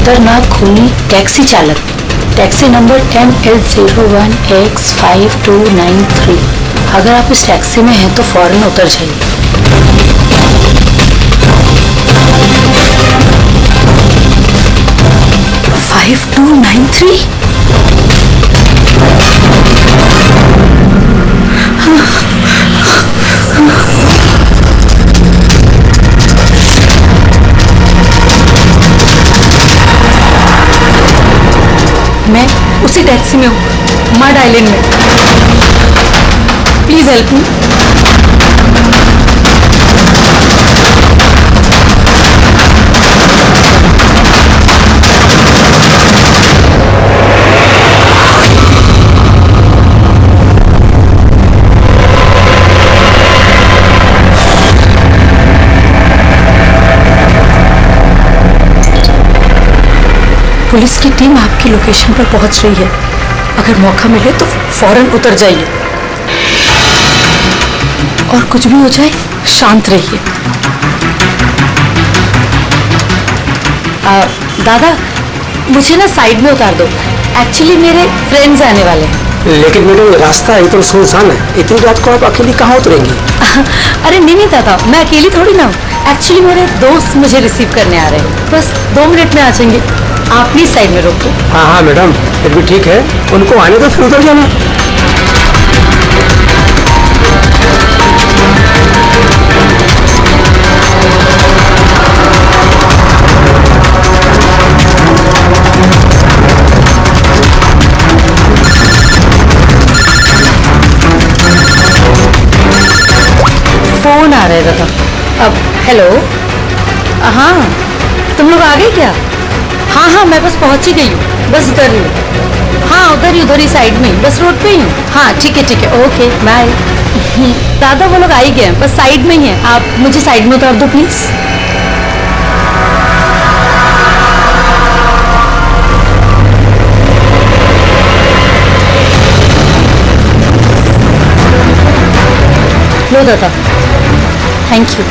खतरनाक खूनी टैक्सी चालक, टैक्सी नंबर ML01X5293। अगर आप इस टैक्सी में हैं तो फौरन उतर जाइए। 5293? मैं उसी टैक्सी में हूँ, मड आइलैंड में। Please help me. पुलिस की टीम आपकी लोकेशन पर पहुंच रही है। अगर मौका मिले तो फौरन उतर जाइए और कुछ भी हो जाए शांत रहिए। दादा, मुझे ना साइड में उतार दो। एक्चुअली मेरे फ्रेंड्स आने वाले हैं। लेकिन मैडम रास्ता एकदम सुनसान है, इतनी रात को आप अकेली कहाँ उतरेंगी? अरे नहीं दादा, मैं अकेली थोड़ी ना हूँ। एक्चुअली मेरे दोस्त मुझे रिसीव करने आ रहे हैं, बस 2 मिनट में आ जाएंगे। आप प्लीज साइड में रोको। हाँ हाँ मैडम, फिर भी ठीक है, उनको आने तो फिर उतर जाना। फोन आ रहा है दादा। अब हेलो, हाँ तुम लोग आ गए क्या? हाँ हाँ, मैं बस पहुंच ही गई हूँ, बस उधर ही। हाँ उधर ही साइड में, बस रोड पे ही हूँ। हाँ ठीक है, ओके बाय। दादा वो लोग आ ही गए हैं, बस साइड में ही हैं। आप मुझे साइड में उतार दो प्लीज। लो दादा, थैंक यू।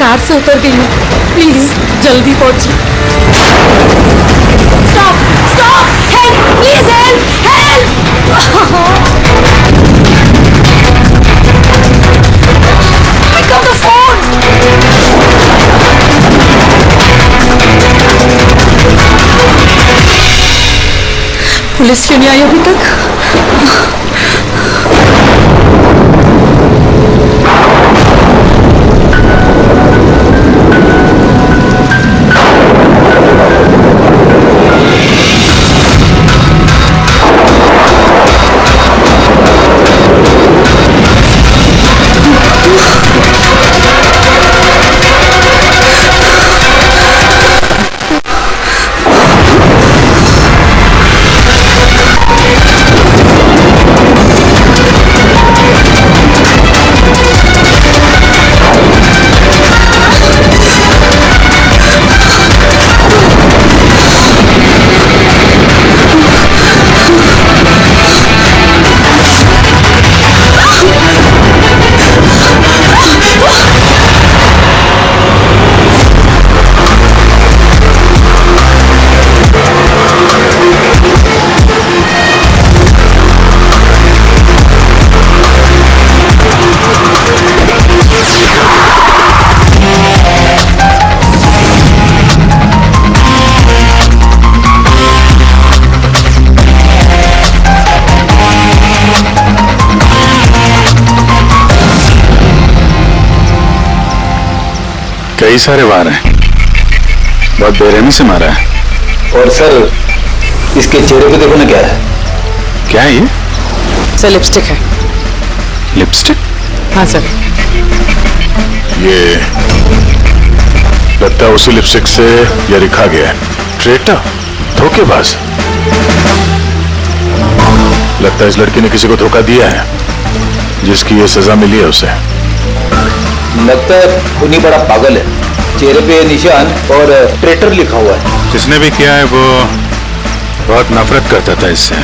कार से उतर गई हूँ, प्लीज जल्दी पहुंचिए। Stop stop, help please, help help. Pick up the phone. Police क्यों नहीं आई अभी तक? कई सारे वार हैं, बहुत बेरहमी से मारा है। और सर इसके चेहरे पे देखो ना क्या है। क्या है ये? सर लिपस्टिक है। लिपस्टिक? हाँ सर। ये लगता है उसी लिपस्टिक से ये लिखा गया है, ट्रेटर, धोखेबाज। लगता है इस लड़की ने किसी को धोखा दिया है, जिसकी ये सजा मिली है उसे। लगता है उन्हीं बड़ा पागल है, चेहरे पे निशान और ट्रेटर लिखा हुआ है। जिसने भी किया है वो बहुत नफरत करता था इससे।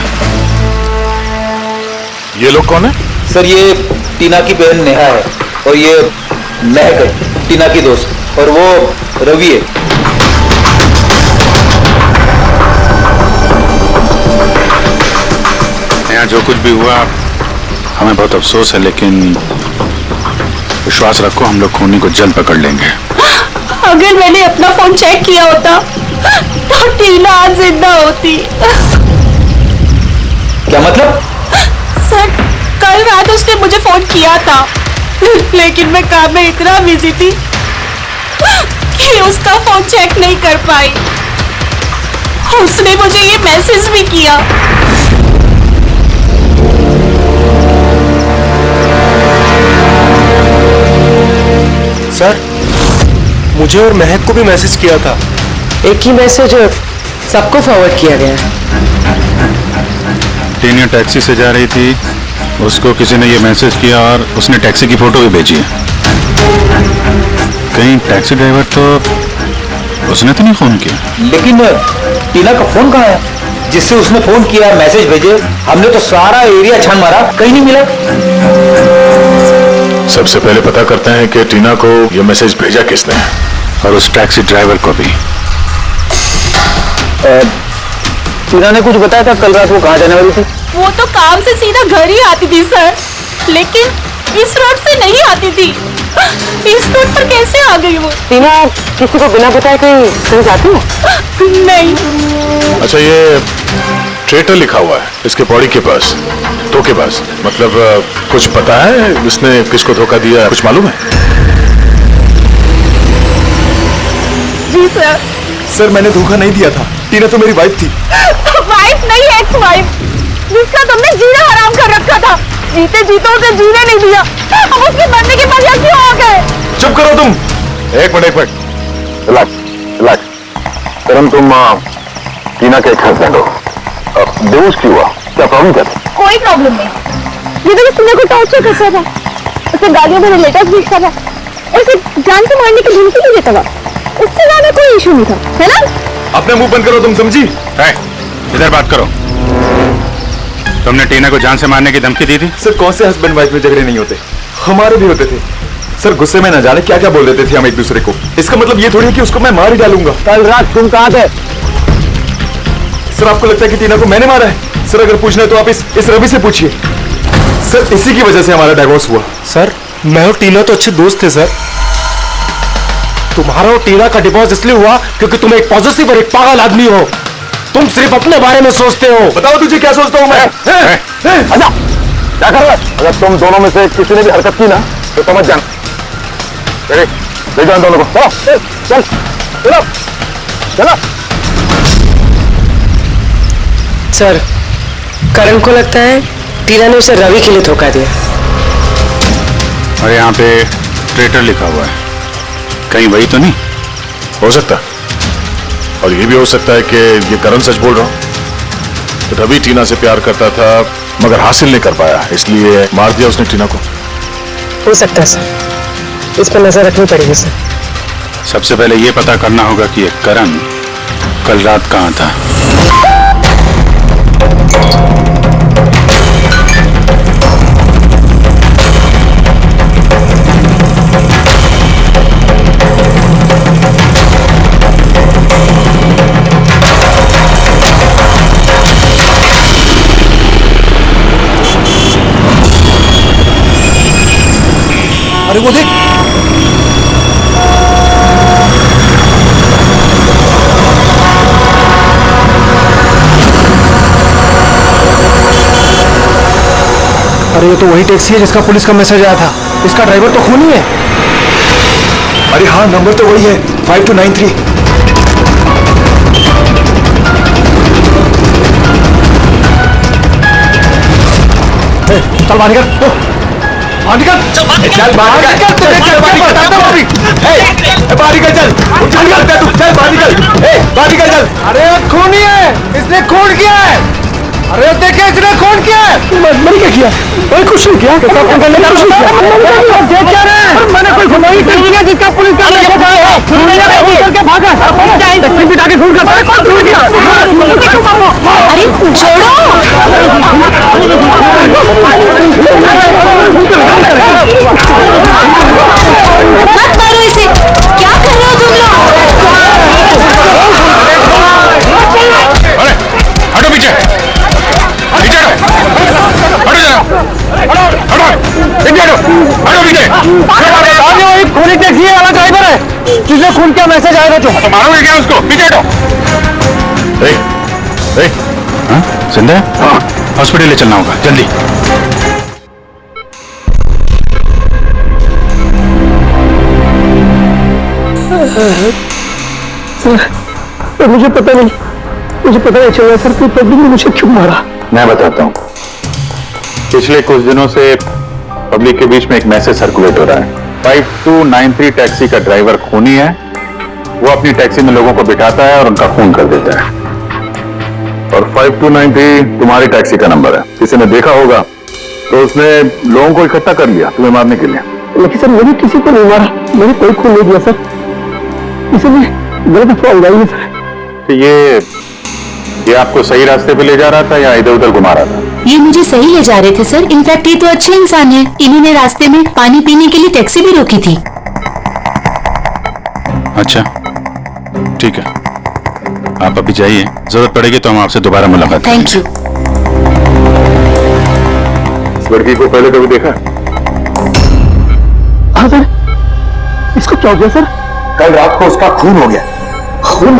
ये लोग कौन है? सर ये टीना की बहन नेहा है और ये महक है, टीना की दोस्त, और वो रवि है। यहाँ जो कुछ भी हुआ हमें बहुत अफसोस है, लेकिन विश्वास रखो हम लोग खूनी को जल्द पकड़ लेंगे। अगर मैंने अपना फोन चेक किया होता तो टीना आज जिंदा होती। क्या मतलब? सर कल रात उसने मुझे फोन किया था, लेकिन मैं काम में इतना बिजी थी कि उसका फोन चेक नहीं कर पाई। उसने मुझे ये मैसेज भी किया। सर, मुझे और महक को भी मैसेज किया था। एक ही मैसेज सबको फॉरवर्ड किया गया है। टीना टैक्सी से जा रही थी, उसको किसी ने ये मैसेज किया और उसने टैक्सी की फोटो भी भेजी है। कहीं टैक्सी ड्राइवर तो उसने तो नहीं फोन किया? लेकिन टीना का फोन कहाँ है जिससे उसने फोन किया, मैसेज भेजे? हमने तो सारा एरिया छान मारा, कहीं नहीं मिला। सबसे पहले पता करते हैं कि टीना को ये मैसेज भेजा किसने, और उस टैक्सी ड्राइवर को भी। टीना ने कुछ बताया था कल रात वो कहाँ जाने वाली थी? वो तो काम से सीधा घर ही आती थी सर, लेकिन इस रोड से नहीं आती थी। इस रोड पर कैसे आ गई वो? टीना किसी को बिना बताए कहीं जाती है? नहीं। अच्छा, ये ट्रेटर लिखा हुआ है इसके बॉडी के पास, धोखेबाज। मतलब कुछ पता है इसने किसको धोखा दिया, कुछ मालूम है? जी सर। सर मैंने धोखा नहीं दिया था, टीना तो मेरी वाइफ थी। वाइफ नहीं, एक्स वाइफ, जिसका तुमने जीना हराम कर रखा था। जीते जीते उसे जीने नहीं दिया, अब उसके मरने के बाद यहाँ क्यों आ गए? चुप करो तुम। एक मिनट। रिलैक्स। करण, तुम टीना के एक हस्बैंड हो, डिवोर्स क्यों हुआ? क्या प्रॉब्लम क्या थी? कोई प्रॉब्लम नहीं। ये तो सुनने को टॉर्चर करता था, उसे गालियों में लेटर्स भेजता था, उसे जान से मारने की धमकी भी देता था। उससे ज्यादा कोई इशू नहीं था, है ना? अपना मुंह बंद करो तुम, समझी? इधर बात करो। तुमने टीना को जान से मारने की धमकी दी थी? सर कौन से हस्बैंड वाइफ में झगड़े नहीं होते, हमारे भी होते थे। सर गुस्से में न जाने क्या क्या बोल देते थे हम एक दूसरे को। इसका मतलब ये थोड़ी है कि उसको मैं मार ही डालूंगा। कल रात तुम कहाँ थे? सर आपको लगता है कि टीना को मैंने मारा है? सर अगर पूछना है तो आप इस रवि से पूछिए। सर इसी की वजह से हमारा डाइवोर्स हुआ। सर, मैं और टीना तो अच्छे दोस्त थे सर। तुम्हारा और टीना का डिवोर्स इसलिए हुआ क्योंकि तुम एक पॉजिटिव और एक पागल आदमी हो। तुम सिर्फ अपने बारे में सोचते हो। बताओ तुझे क्या सोचता हूँ मैं? अच्छा, क्या कर रहा है? अगर तुम दोनों में से किसी ने भी हरकत की ना तो समझ जाना। ले जाओ दोनों को। चल चलो चलो। सर, करण को लगता है टीना ने उसे रवि के लिए धोखा दिया। और यहाँ पे ट्रेटर लिखा हुआ है, कहीं वही तो नहीं? हो सकता, और ये भी हो सकता है कि ये करण सच बोल रहा हूं। तो रवि टीना से प्यार करता था मगर हासिल नहीं कर पाया, इसलिए मार दिया उसने टीना को। हो सकता है सर, इस पर नजर रखनी पड़ेगी सर। सबसे पहले ये पता करना होगा कि ये करण कल रात कहाँ था। अरे वो देख, अरे ये तो वही टैक्सी है जिसका पुलिस का मैसेज आया था। इसका ड्राइवर तो खूनी है। अरे हाँ नंबर तो वही है, 5293। चल बाहर निकल, बाहर निकल, चल बाहर निकल, तुझे क्या बताता हूं अभी। बाहर निकल, चल निकल तू, चल बाहर निकल, बाहर निकल चल। अरे खूनी है, इसने खून किया है। अरे देखे इसने खून किया है। मैंने क्या किया? कोई कुछ नहीं किया। कुछ नहीं किया। देख क्या रहे हैं? मैंने कोई घुमाई नहीं किया जिसका पुलिस का मैसेज आया है। चल के भागा। तस्वीर बिठा के खून करता है। कौन खून किया? अरे छोड़ो। मत मारो इसे, क्या कर रहे हो तुम लोग? अरे हटो पीछे, पीछे हटो, हटो जरा, हटो हटो पीछे हटो, हटो पीछे। वही खूनी टैक्सी वाला ड्राइवर है जिसने खून का मैसेज आया था। तो मारोगे क्या उसको? पीछे हटो। हाँ जिंदा है? हाँ हॉस्पिटल ले चलना होगा जल्दी। सर मुझे पता नहीं चल रहा सर कि पब्लिक ने मुझे क्यों मारा। मैं बताता हूँ। पिछले कुछ दिनों से पब्लिक के बीच में एक मैसेज सर्कुलेट हो रहा है। 5293 टैक्सी का ड्राइवर खूनी है। वो अपनी टैक्सी में लोगों को बिठाता है और उनका खून कर देता है। और 5293 तुम्हारी टैक्सी का नंबर है। किसी ने देखा होगा तो उसने लोगों को इकट्ठा कर लिया तुम्हें मारने के लिए। लेकिन सर मैंने किसी को नहीं मारा, मैंने कोई खून नहीं दिया सर, इसलिए गलत अफवाह उड़ाई है सर। तो ये आपको सही रास्ते पे ले जा रहा था या इधर उधर घुमा रहा था? ये मुझे सही ले जा रहे थे सर। इनफैक्ट ये तो अच्छे इंसान है। इन्होंने रास्ते में पानी पीने के लिए टैक्सी भी रोकी थी। अच्छा ठीक है, आप अभी जाइए, जरूरत पड़ेगी तो हम आपसे दोबारा मुलाकात करेंगे। Thank you. इस लड़की को पहले कभी देखा? हाँ सर, इसको क्या हो गया सर? कल रात को उसका खून हो गया। खून?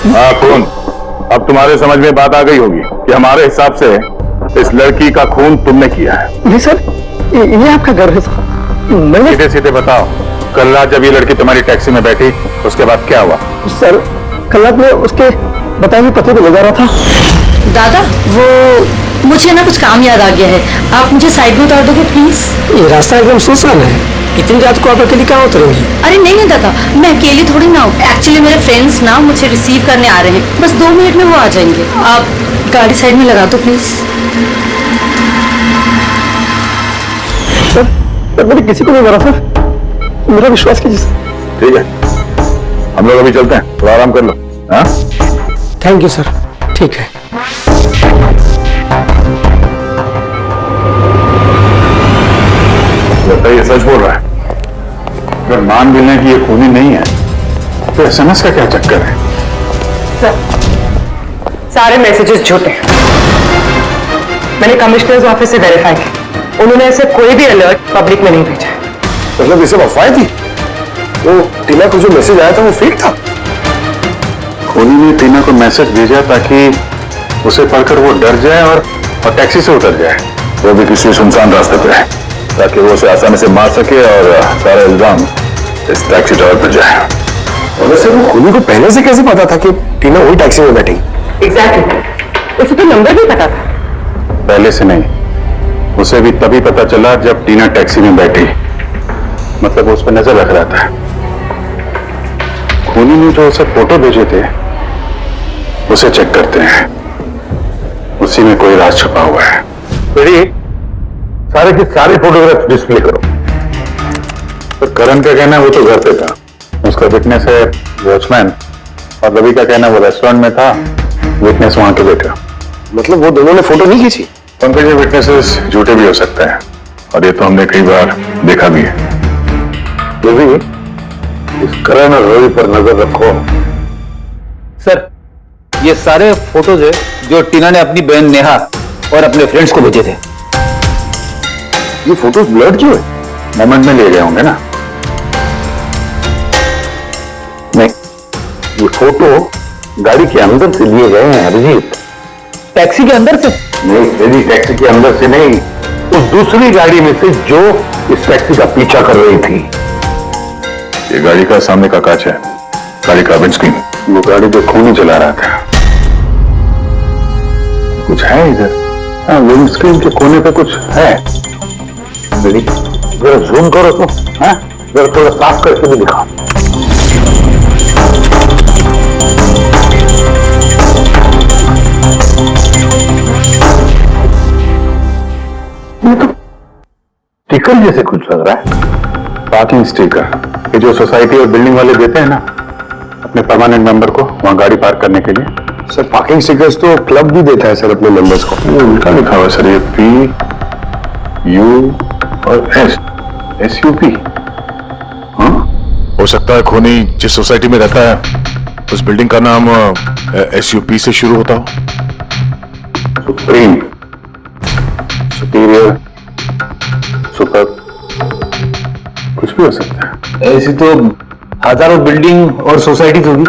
हाँ खून। अब तुम्हारे समझ में बात आ गई होगी कि हमारे हिसाब से इस लड़की का खून तुमने किया है। नहीं सर, ये आपका घर है सर। मैंने सीधे सीधे बताओ, कल रात जब ये लड़की तुम्हारी टैक्सी में बैठी उसके बाद क्या हुआ? सर कल रात में उसके बताए हुए पते को ले जा रहा था। दादा वो मुझे ना कुछ काम याद आ गया है, आप मुझे साइड में उतार दोगे प्लीज? ये रास्ता एकदम सुनसान है, इतनी रात को आप अकेली कहाँ उतरेंगी? अरे नहीं दादा, मैं अकेली थोड़ी ना हूँ। एक्चुअली मेरे फ्रेंड्स ना मुझे रिसीव करने आ रहे हैं, बस 2 मिनट में वो आ जाएंगे। आप गाड़ी साइड में लगा दो प्लीज। सर मैंने किसी को नहीं मारा सर, मेरा विश्वास कीजिए सर। ठीक है, हम लोग अभी चलते हैं, थोड़ा आराम कर लो। हाँ थैंक यू सर, ठीक है। लगता है ये सच बोल रहा है। अगर मान भी लें कि ये खूनी नहीं है तो एसएमएस का क्या चक्कर है? सर सारे मैसेजेस झूठे हैं। मैंने कमिश्नर्स ऑफिस से वेरीफाई किया, उन्होंने ऐसे कोई भी अलर्ट पब्लिक में नहीं भेजा। मतलब ये सब अफवाहें थी? वो टीना को जो मैसेज आया था वो फेक था? खूनी ने टीना को मैसेज भेजा ताकि उसे पढ़कर वो डर जाए और टैक्सी से उतर जाए, वो भी किसी सुनसान रास्ते पे है, ताकि वो उसे आसानी से मार सके और सारा इल्जाम इस टैक्सी ड्राइवर पर जाए। और वैसे वो खूनी को पहले से कैसे पता था कि टीना वही टैक्सी में बैठी? एग्जैक्टली, उसे तो नंबर भी पता था। पहले से नहीं, उसे भी तभी पता चला जब टीना टैक्सी में बैठी, मतलब वो उस पर नजर रख रहा था। खूनी ने जो उसे फोटो भेजे थे उसे चेक करते हैं, उसी में कोई राज छुपा हुआ है। सारे के सारे फोटोग्राफ डिस्प्ले करो। तो करण का कहना है वो तो घर पे था, उसका विटनेस है वॉचमैन, और रवि का कहना है वो रेस्टोरेंट में था, विटनेस वहां के बेटा। मतलब वो दोनों ने फोटो नहीं खींची? पंकज ये विटनेसेस झूठे भी हो सकते हैं, और ये तो हमने कई बार देखा भी है। रवि, इस करण और रवि पर नजर रखो। सर ये सारे फोटोज है जो टीना ने अपनी बहन नेहा और अपने फ्रेंड्स को भेजे थे। ये फोटोज ब्लर्ड क्यों है? मोमेंट में ले गए होंगे ना? नहीं, ये फोटो गाड़ी के अंदर से लिए गए हैं अभिजीत। टैक्सी के अंदर से? नहीं, मेरी टैक्सी के अंदर से नहीं, उस दूसरी गाड़ी में से जो इस टैक्सी का पीछा कर रही थी। ये गाड़ी का सामने का कांच है, गाड़ी का विंडस्क्रीन। वो गाड़ी जो खूनी चला रहा था। कुछ है इधर? विंड स्क्रीन के कोने पे कुछ है। जरा जूम करो तो, हाँ? जरा थोड़ा साफ करके भी दिखाओ। ये तो स्टिकर जैसे कुछ लग रहा है। पार्किंग स्टिकर, ये जो सोसाइटी और बिल्डिंग वाले देते हैं ना अपने परमानेंट मेंबर को वहां गाड़ी पार्क करने के लिए। सर पार्किंग स्टिकर्स तो क्लब भी देता है सर अपने मेंबर्स को। ये उल्टा लिखा हुआ है सर, ये PU और SUP। हाँ, हो सकता है खूनी जिस सोसाइटी में रहता है उस बिल्डिंग का नाम SUP से शुरू होता हो। सुप्रीम, सुपीरियर, सुपर, कुछ भी हो सकता है। ऐसी तो हजारों बिल्डिंग और सोसाइटीज होगी,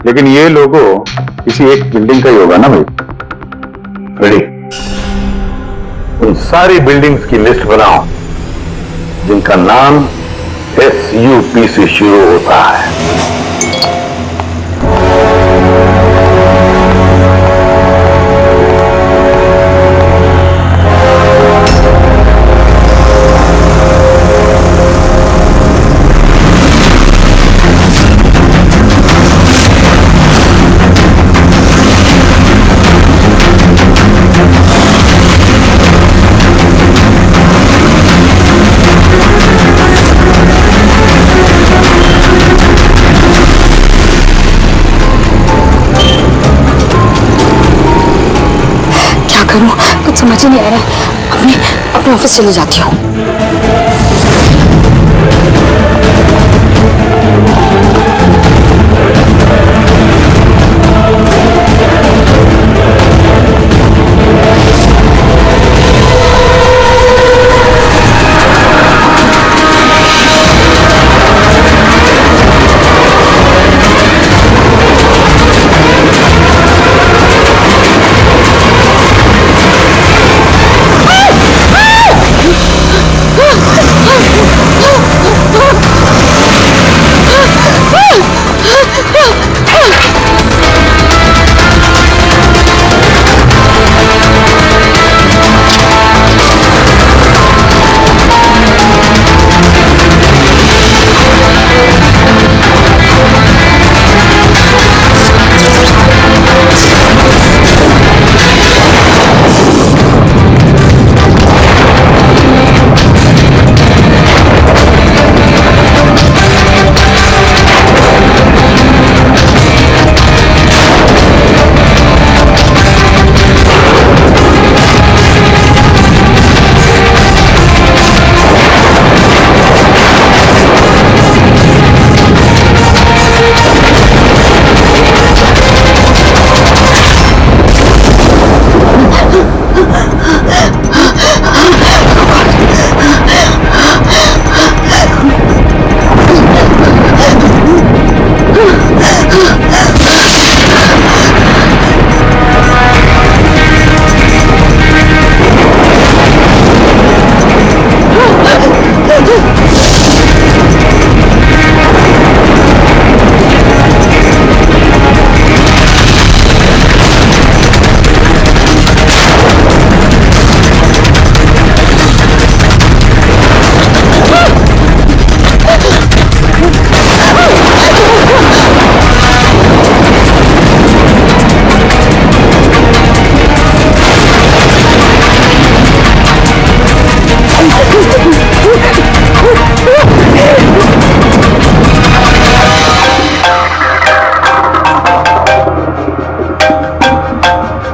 लेकिन ये लोगो किसी एक बिल्डिंग का ही होगा ना भाई। रेडी, उन सारी बिल्डिंग्स की लिस्ट बनाओ जिनका नाम SUP से शुरू होता है। करूं कुछ समझ ही नहीं आ रहा। अपने ऑफिस चले जाती हूँ।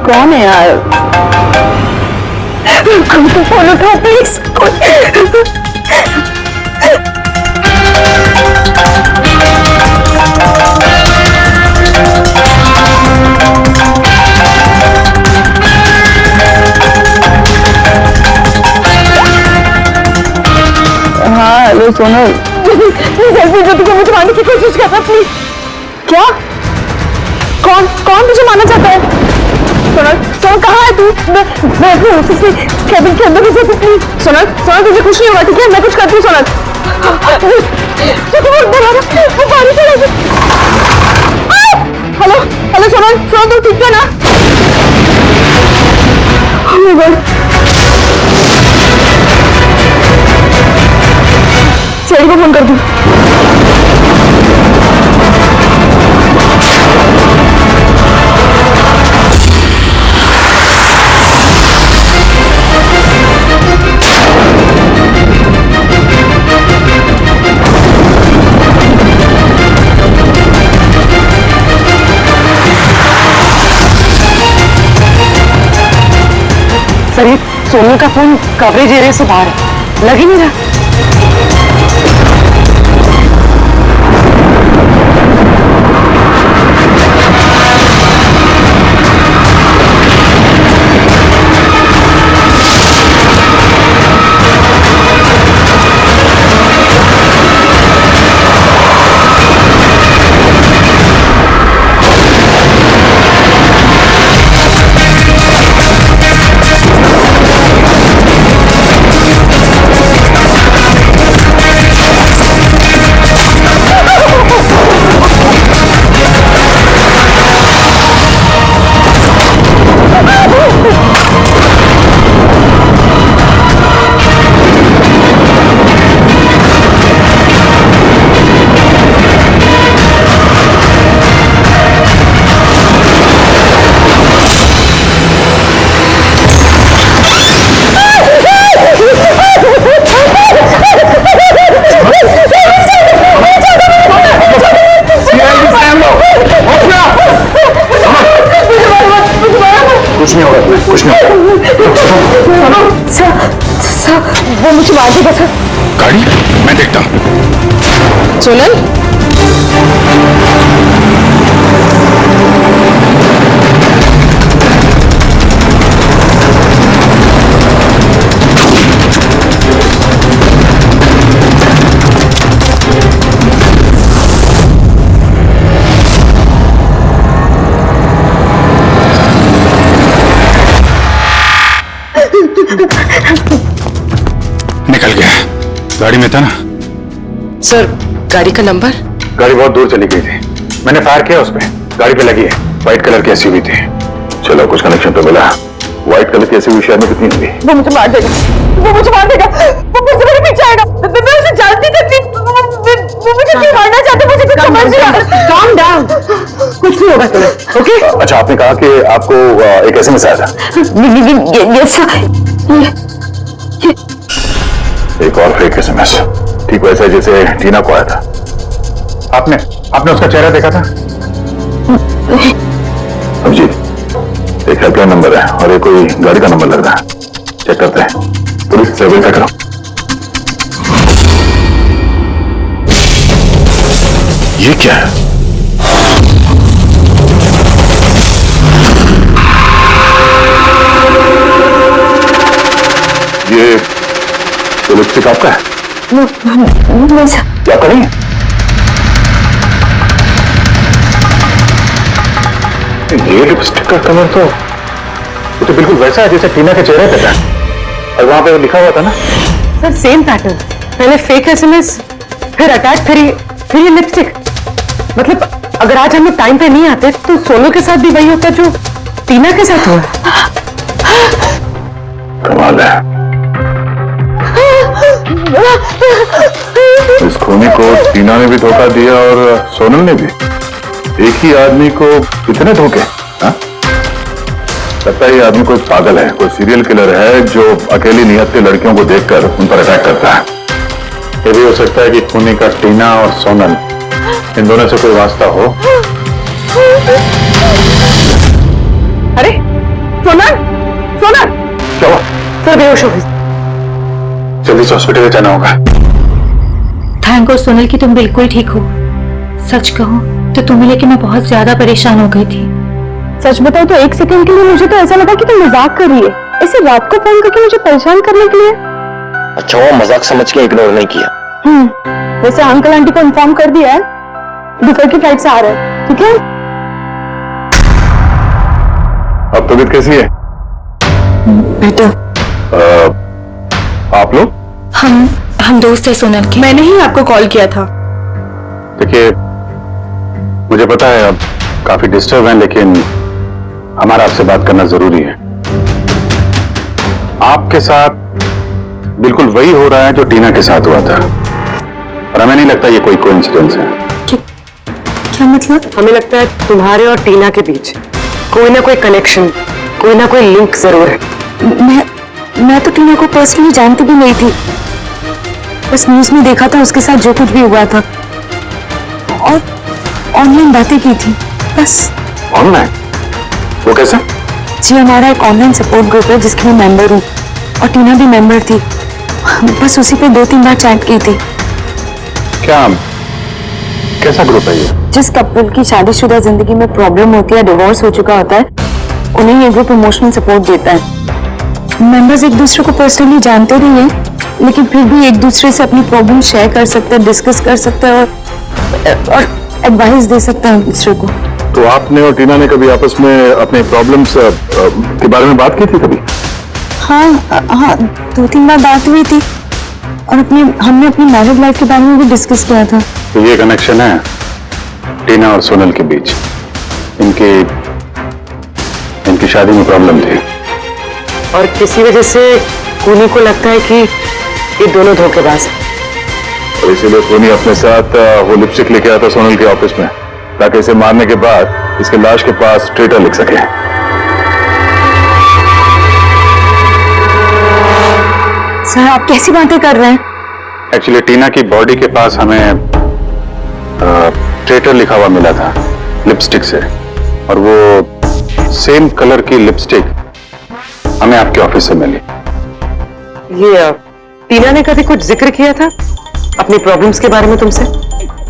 कौन है यार? कोई तो फोन उठाओ प्लीज। हाँ हेलो सोनल, जल्दी जो तुमको मुझे मारने की कोशिश कर रहा प्लीज। क्या? कौन कौन तुझे मारना चाहता है? सोनल सोनल कहाँ है तू? मैं अपने ऑफिस से कैबिन के अंदर घुसा। प्लीज सोनल सोनल तुझे कुछ नहीं होगा ठीक है? मैं कुछ करती हूँ सोनल। हेलो हेलो सोनल सोनल तू ठीक है ना? Oh my God, डैडी को फोन कर दूं। सर ये सोनू का फोन कवरेज एरिया से बाहर है, लग ही नहीं रहा। कुछ नहीं होगा, कुछ नहीं होगा। सर वो मुझे मार देगा सर। गाड़ी मैं देखता हूँ। सोनल निकल गया, गाड़ी में था ना। सर गाड़ी का नंबर? गाड़ी बहुत दूर चली गई थी, मैंने फायर किया उस पे, गाड़ी पे लगी है। व्हाइट कलर की एसयूवी थी। चलो कुछ कनेक्शन तो मिला। व्हाइट कलर की एसयूवी शहर में कितनी होगी? वो मुझे मार देगा, वो मुझे मार देगा, वो मुझसे मेरे पीछे आएगा। मैं उसे जानती थी, वो मुझे क्यों मारना चाहते, मुझे कुछ समझ नहीं आ रहा। Calm down, कुछ नहीं होगा तुम्हें, ओके? अच्छा, आपने कहा कि आपको एक एसएमएस आया था। यस एक और फेक एसएमएस, ठीक वैसा जैसे टीना को आया था। आपने उसका चेहरा देखा था? अभिजीत, एक हेल्पलाइन नंबर है और एक कोई गाड़ी का नंबर लग रहा है, चेक करते हैं। पुलिस से वेरीफाई करो। ये क्या है? ये लिपस्टिक आपका है? क्या करें? ये लिपस्टिक का कलर तो बिल्कुल वैसा है जैसे टीना के चेहरे पे था, और वहां पे लिखा हुआ था ना। सर सेम पैटर्न, पहले फेक एसएमएस, फिर अटैक, फिर ये लिपस्टिक। मतलब अगर आज हम लोग टाइम पे नहीं आते तो सोनू के साथ भी वही होता जो टीना के साथ हुआ। कमाल है, इस खूनी को टीना ने भी धोखा दिया और सोनल ने भी। एक ही आदमी को कितने धोखे? हाँ? लगता है ये आदमी कोई पागल है, कोई सीरियल किलर है जो अकेली नियत से लड़कियों को देखकर उन पर अटैक करता है। ये भी हो सकता है कि खूनी का टीना और सोनल, इन दोनों से कोई वास्ता हो। अरे सोनल, सोनल! क्या हुआ? सर बेहोश हो गई। जल्दी से हॉस्पिटल जाना होगा। थैंक गॉड सोनल कि तुम बिल्कुल ठीक हो। सच कहूं तो तुम्हें लेके मैं बहुत ज्यादा परेशान हो गई थी। सच बताओ तो एक सेकंड के लिए मुझे तो ऐसा लगा कि तुम मजाक कर रही है, ऐसे रात को फोन करके मुझे परेशान करने के लिए। अच्छा वो मजाक समझ के इग्नोर नहीं किया। वैसे अंकल आंटी को इन्फॉर्म कर दिया है, दोपहर की फ्लाइट से आ रहे हैं, ठीक है? अब तबीयत कैसी है? बेटा आप लोग? हम दोस्त है सोनल के। मैंने ही आपको कॉल किया था। देखिए, मुझे पता है आप काफी डिस्टर्ब हैं, लेकिन हमारा आपसे बात करना जरूरी है। आपके साथ बिल्कुल वही हो रहा है जो टीना के साथ हुआ था। और हमें नहीं लगता ये कोई कोइंसिडेंस है। क्या मतलब? हमें लगता है तुम्हारे और टीना के बीच कोई ना कोई कनेक्शन, कोई ना कोई लिंक जरूर है। मैं तो टीना को पर्सनली जानती भी नहीं थी, बस न्यूज में देखा था उसके साथ जो कुछ भी हुआ था और ऑनलाइन बातें की थी बस। ऑनलाइन? वो कैसे? जी हमारा एक ऑनलाइन सपोर्ट ग्रुप है जिसकी मैं मेंबर हूँ और टीना भी मेंबर थी, बस उसी पे 2-3 बार चैट की थी। क्या, कैसा ग्रुप है ये? जिस कपल की शादीशुदा जिंदगी में प्रॉब्लम होती है, डिवोर्स हो चुका होता है, उन्हें ये ग्रुप इमोशनल सपोर्ट देता है। मेंबर्स एक दूसरे को पर्सनली जानते नहीं है, लेकिन फिर भी एक दूसरे से अपनी प्रॉब्लम शेयर कर सकते हैं, डिस्कस कर सकते हैं और एडवाइस दे सकते हैं एक दूसरे को। तो आपने और टीना ने कभी आपस में अपने प्रॉब्लम्स के बारे में बात की थी कभी? हाँ 2-3 बार बात हुई थी और हमने अपनी मैरिड लाइफ के बारे में भी डिस्कस किया था। तो ये कनेक्शन है टीना और सोनल के बीच। इनकी शादी में प्रॉब्लम थी और किसी वजह से खूनी को लगता है कि ये दोनों धोखेबाज हैं। और इसीलिए खूनी अपने साथ वो लिपस्टिक लेके आता सोनल के ऑफिस में, ताकि इसे मारने के बाद इसके लाश के पास ट्रेटर लिख सके। सर आप कैसी बातें कर रहे हैं? एक्चुअली टीना की बॉडी के पास हमें ट्रेटर लिखा हुआ मिला था लिपस्टिक से, और वो सेम कलर की लिपस्टिक हमें आपके ऑफिस से मिली। ये टीना ने कभी कुछ जिक्र किया था अपनी प्रॉब्लम्स के बारे में तुमसे?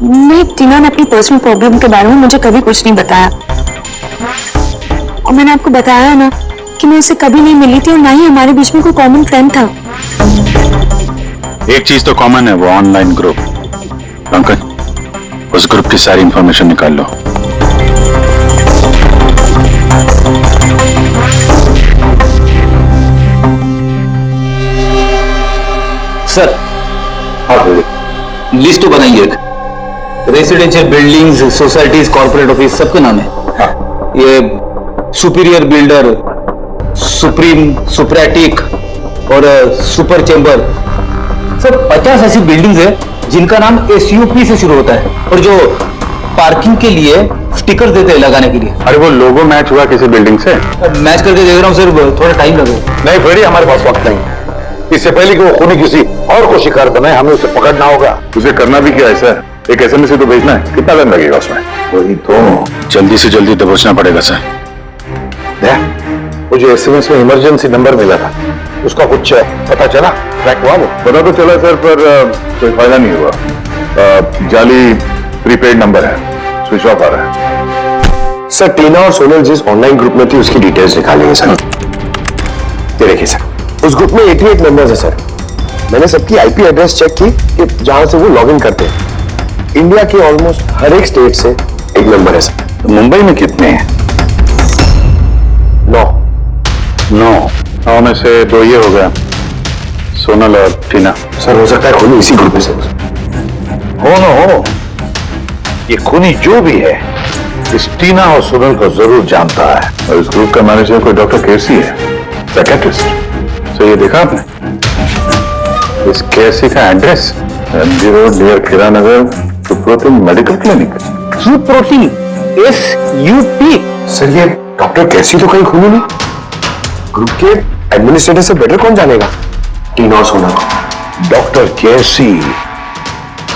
नहीं, टीना ने अपनी पर्सनल प्रॉब्लम के बारे में मुझे कभी कुछ नहीं बताया और मैंने आपको बताया ना कि मैं उससे कभी नहीं मिली थी और ना ही हमारे बीच में कोई कॉमन फ्रेंड था। एक चीज तो कॉमन है, वो ऑनलाइन ग्रुप। पंकज, उस ग्रुप की सारी इंफॉर्मेशन निकाल लो। सर, लिस्ट तो बनाइए। Residential buildings, societies, corporate office सबके नाम है। ये सुपीरियर बिल्डर, सुप्रीम, सुप्रेटिक और सुपर चेंबर, सब 50 ऐसी बिल्डिंग्स है जिनका नाम SUP से शुरू होता है और जो पार्किंग के लिए स्टिकर देते हैं लगाने के लिए। अरे वो लोगो मैच हुआ किसी बिल्डिंग से? मैच करके देख रहा हूँ सर, थोड़ा टाइम लगेगा। नहीं फ्रेडी, हमारे पास वक्त नहीं। इससे पहले कि वो खूनी किसी और को शिकार बनाए, हमें उसे पकड़ना होगा। उसे करना भी क्या है सर? एक SMS तो भेजना है, कितना टाइम लगेगा उसमें? वही तो, जल्दी से जल्दी दबोचना पड़ेगा सर। वो जो SMS में इमरजेंसी नंबर मिला था, उसका कुछ पता चला? ट्रैक हुआ वो? पता तो चला सर, पर कोई फायदा नहीं हुआ। जाली प्रीपेड नंबर है, स्विच ऑफ आ रहा है। सर टीना और सोनल जिस ऑनलाइन ग्रुप में थी उसकी डिटेल्स निकालेंगे सर। ये देखिए सर, उस ग्रुप में 88 मेंबर्स है सर। मैंने सबकी IP एड्रेस चेक की कि जहां से वो लॉगिन करते हैं। इंडिया के ऑलमोस्ट हर एक स्टेट से एक मेंबर है सर। तो मुंबई में कितने हैं? 9 में से 2 ये हो गया, सोनल और टीना। सर हो सकता है खूनी इसी ग्रुप में से हो ना हो, ये खूनी जो भी है इस टीना और सोनल को जरूर जानता है। और इस ग्रुप का मैनेजर कोई डॉक्टर केसी है, साइकियाट्रिस्ट। तो ये देखा आपने इस केसी का एड्रेस? MG रोड नियर खीरा नगर, सुप्रोटीन मेडिकल क्लिनिक। सुप्रोटीन, SUP। सर ये डॉक्टर कैसी तो कहीं खूनी नहीं। ग्रुप के एडमिनिस्ट्रेटर से बेटर कौन जानेगा टीना और सोनल को? डॉक्टर केसी,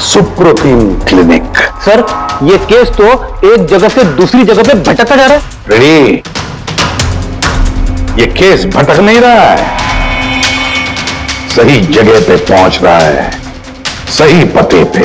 सुप्रोटीन क्लिनिक। सर ये केस तो एक जगह से दूसरी जगह पे भटकता जा रहा है। रेडी, ये केस भटक नहीं रहा है, सही जगह पे पहुंच रहा है, सही पते पे।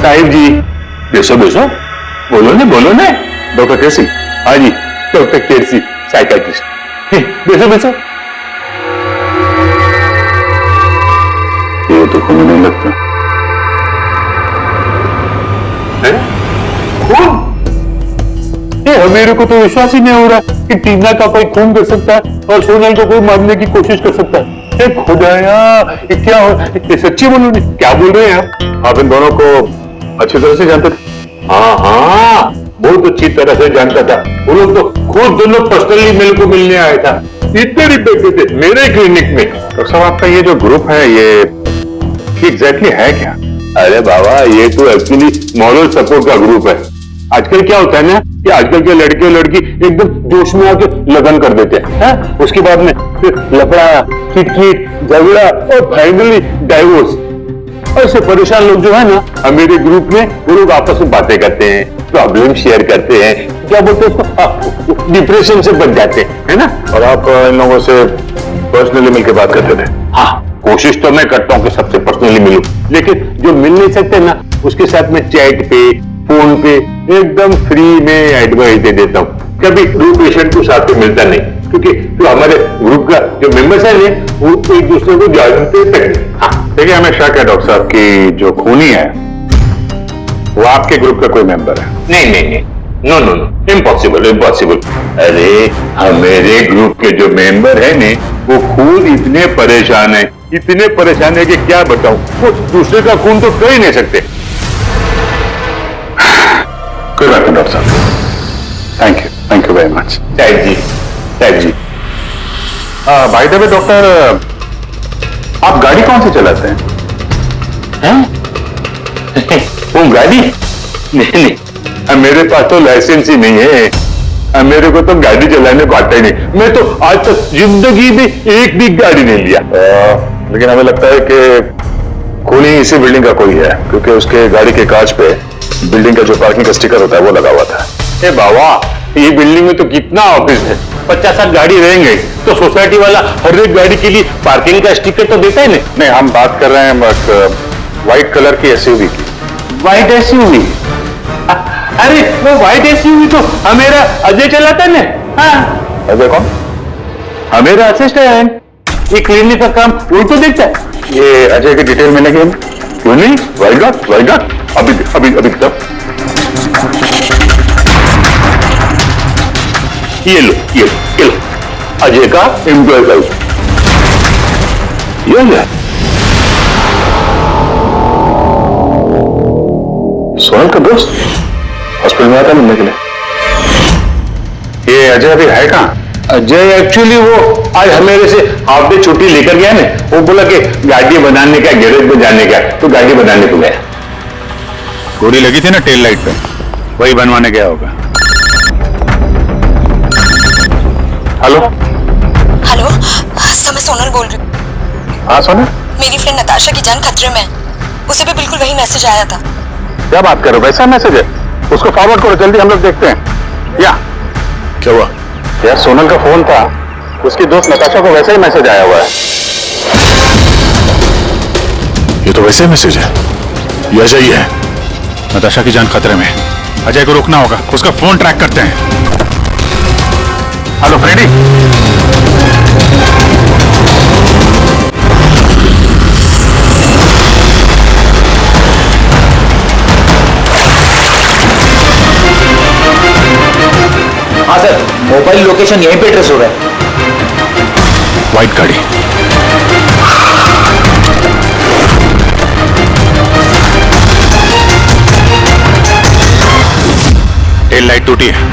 साहिब जी, बेसो बेसो, बोलो ने। डॉक्टर केसी? हाँ जी, डॉक्टर केसी, साइकियाट्रिस्ट। बेसो बेसो। ये तो खून नहीं लगता है? खून? मेरे को तो विश्वास ही नहीं हो रहा कि टीना का कोई खून कर सकता है और सोनल को कोई मारने की कोशिश कर सकता है। खुदाया, ये क्या हो? ये सच्ची बोलो नहीं, क्या बोल रहे हैं आप इन दोनों को अच्छी तरह से जानते थे? हाँ हाँ, बहुत अच्छी तरह से जानता था। वो लोग तो खुद दोनों पर्सनली मेरे को मिलने आया था। इतने रिपेक्ट थे मेरे क्लिनिक में। डॉक्टर साहब, आपका ये जो ग्रुप है ये एग्जैक्टली है क्या? अरे बाबा, ये तो एक्चुअली मॉरल सपोर्ट का ग्रुप है। आजकल क्या होता है ना कि आजकल के लड़के और लड़की एकदम जोश में आके लगन कर देते हैं, उसके बाद में फिर लफड़ा, किटकिट, झगड़ा और फाइनली डाइवोर्स। ऐसे परेशान लोग जो है ना मेरे ग्रुप में, वो लोग आपस में बातें करते हैं, प्रॉब्लम शेयर करते हैं, क्या बोलते हैं उसको, डिप्रेशन से बच जाते हैं, है ना। और आप इन लोगों से पर्सनली मिलकर बात करते थे? हाँ, कोशिश तो मैं करता हूँ कि सबसे पर्सनली मिलूं, लेकिन जो मिल नहीं सकते ना उसके साथ में चैट पे, फोन पे एकदम फ्री में एडवाइस दे देता हूँ। कभी ग्रुप पेशेंट को साथ में मिलता नहीं, क्योंकि जो हमारे ग्रुप का जो मेंबर्स है वो एक दूसरे को जानते तक। हाँ, देखिए, हमें शक है डॉक्टर साहब कि जो खूनी है वो आपके ग्रुप का कोई मेंबर है। नहीं नहीं नहीं, no no no, impossible impossible. अरे मेरे ग्रुप के जो मेंबर है ने वो खुद इतने परेशान है कि क्या बताऊं, वो दूसरे का खून तो कर ही नहीं सकते। कोई बात नहीं डॉक्टर साहब, थैंक यू वेरी मच। साहिब जी। बाय द वे डॉक्टर, आप गाड़ी कौन सी चलाते हैं? वो गाड़ी? नहीं, मेरे पास तो लाइसेंस ही नहीं है। मेरे को तो गाड़ी चलाने को आता ही नहीं। मैं तो आज तक जिंदगी में एक भी गाड़ी नहीं लिया। लेकिन हमें लगता है कि खूनी इसी बिल्डिंग का कोई है, क्योंकि उसके गाड़ी के कांच पे बिल्डिंग का जो पार्किंग का स्टिकर होता है वो लगा हुआ था। ए बाबा, ये बिल्डिंग में तो कितना ऑफिस है, 50-60 गाड़ी रहेंगे, तो सोसाइटी वाला हर एक गाड़ी के लिए पार्किंग का स्टिकर तो देता है नहीं, हम बात कर रहे हैं व्हाइट कलर की एसयूवी की। White SUV? अरे वो व्हाइट एसयूवी तो हमेरा अजय चलाता है ना। हाँ, अजय कौन? हमेरा असिस्टेंट, ये क्लिनिक का काम वो तो देखता है। ये अजय की डिटेल मिलेगी हमें? क्यों नहीं? वाई नॉट, अभी तब ये लो अजय का एम्प्लॉय का ये ले। सोनल का दोस्त हॉस्पिटल में आता मिलने के लिए। ये अजय अभी है कहाँ? अजय एक्चुअली वो आज मेरे से हाफ डे छुट्टी लेकर गया ना। वो बोला कि गाड़ी बनाने का, गैरेज में जाने का, तो गाड़ी बनाने को गया। गोली लगी थी ना टेल लाइट पे, वही बनवाने गया होगा। हेलो सर, मैं सोनल बोल रही हूँ। हाँ सोनल, मेरी फ्रेंड नताशा की जान खतरे में है। उसे भी बिल्कुल वही मैसेज आया था। क्या बात कर रहे हो? वैसा मैसेज है? उसको फॉरवर्ड करो जल्दी, हम लोग देखते हैं। या क्या हुआ? यार सोनल का फोन था, उसकी दोस्त नताशा को वैसा ही मैसेज आया हुआ है। ये तो वैसे ही मैसेज है, ये अजय ही है। नताशा की जान खतरे में, अजय को रोकना होगा, उसका फोन ट्रैक करते हैं। हेलो फ्रेडी, हाँ सर, मोबाइल लोकेशन यहीं पे ट्रेस हो रहा है। व्हाइट गाड़ी, टेल लाइट टूटी है।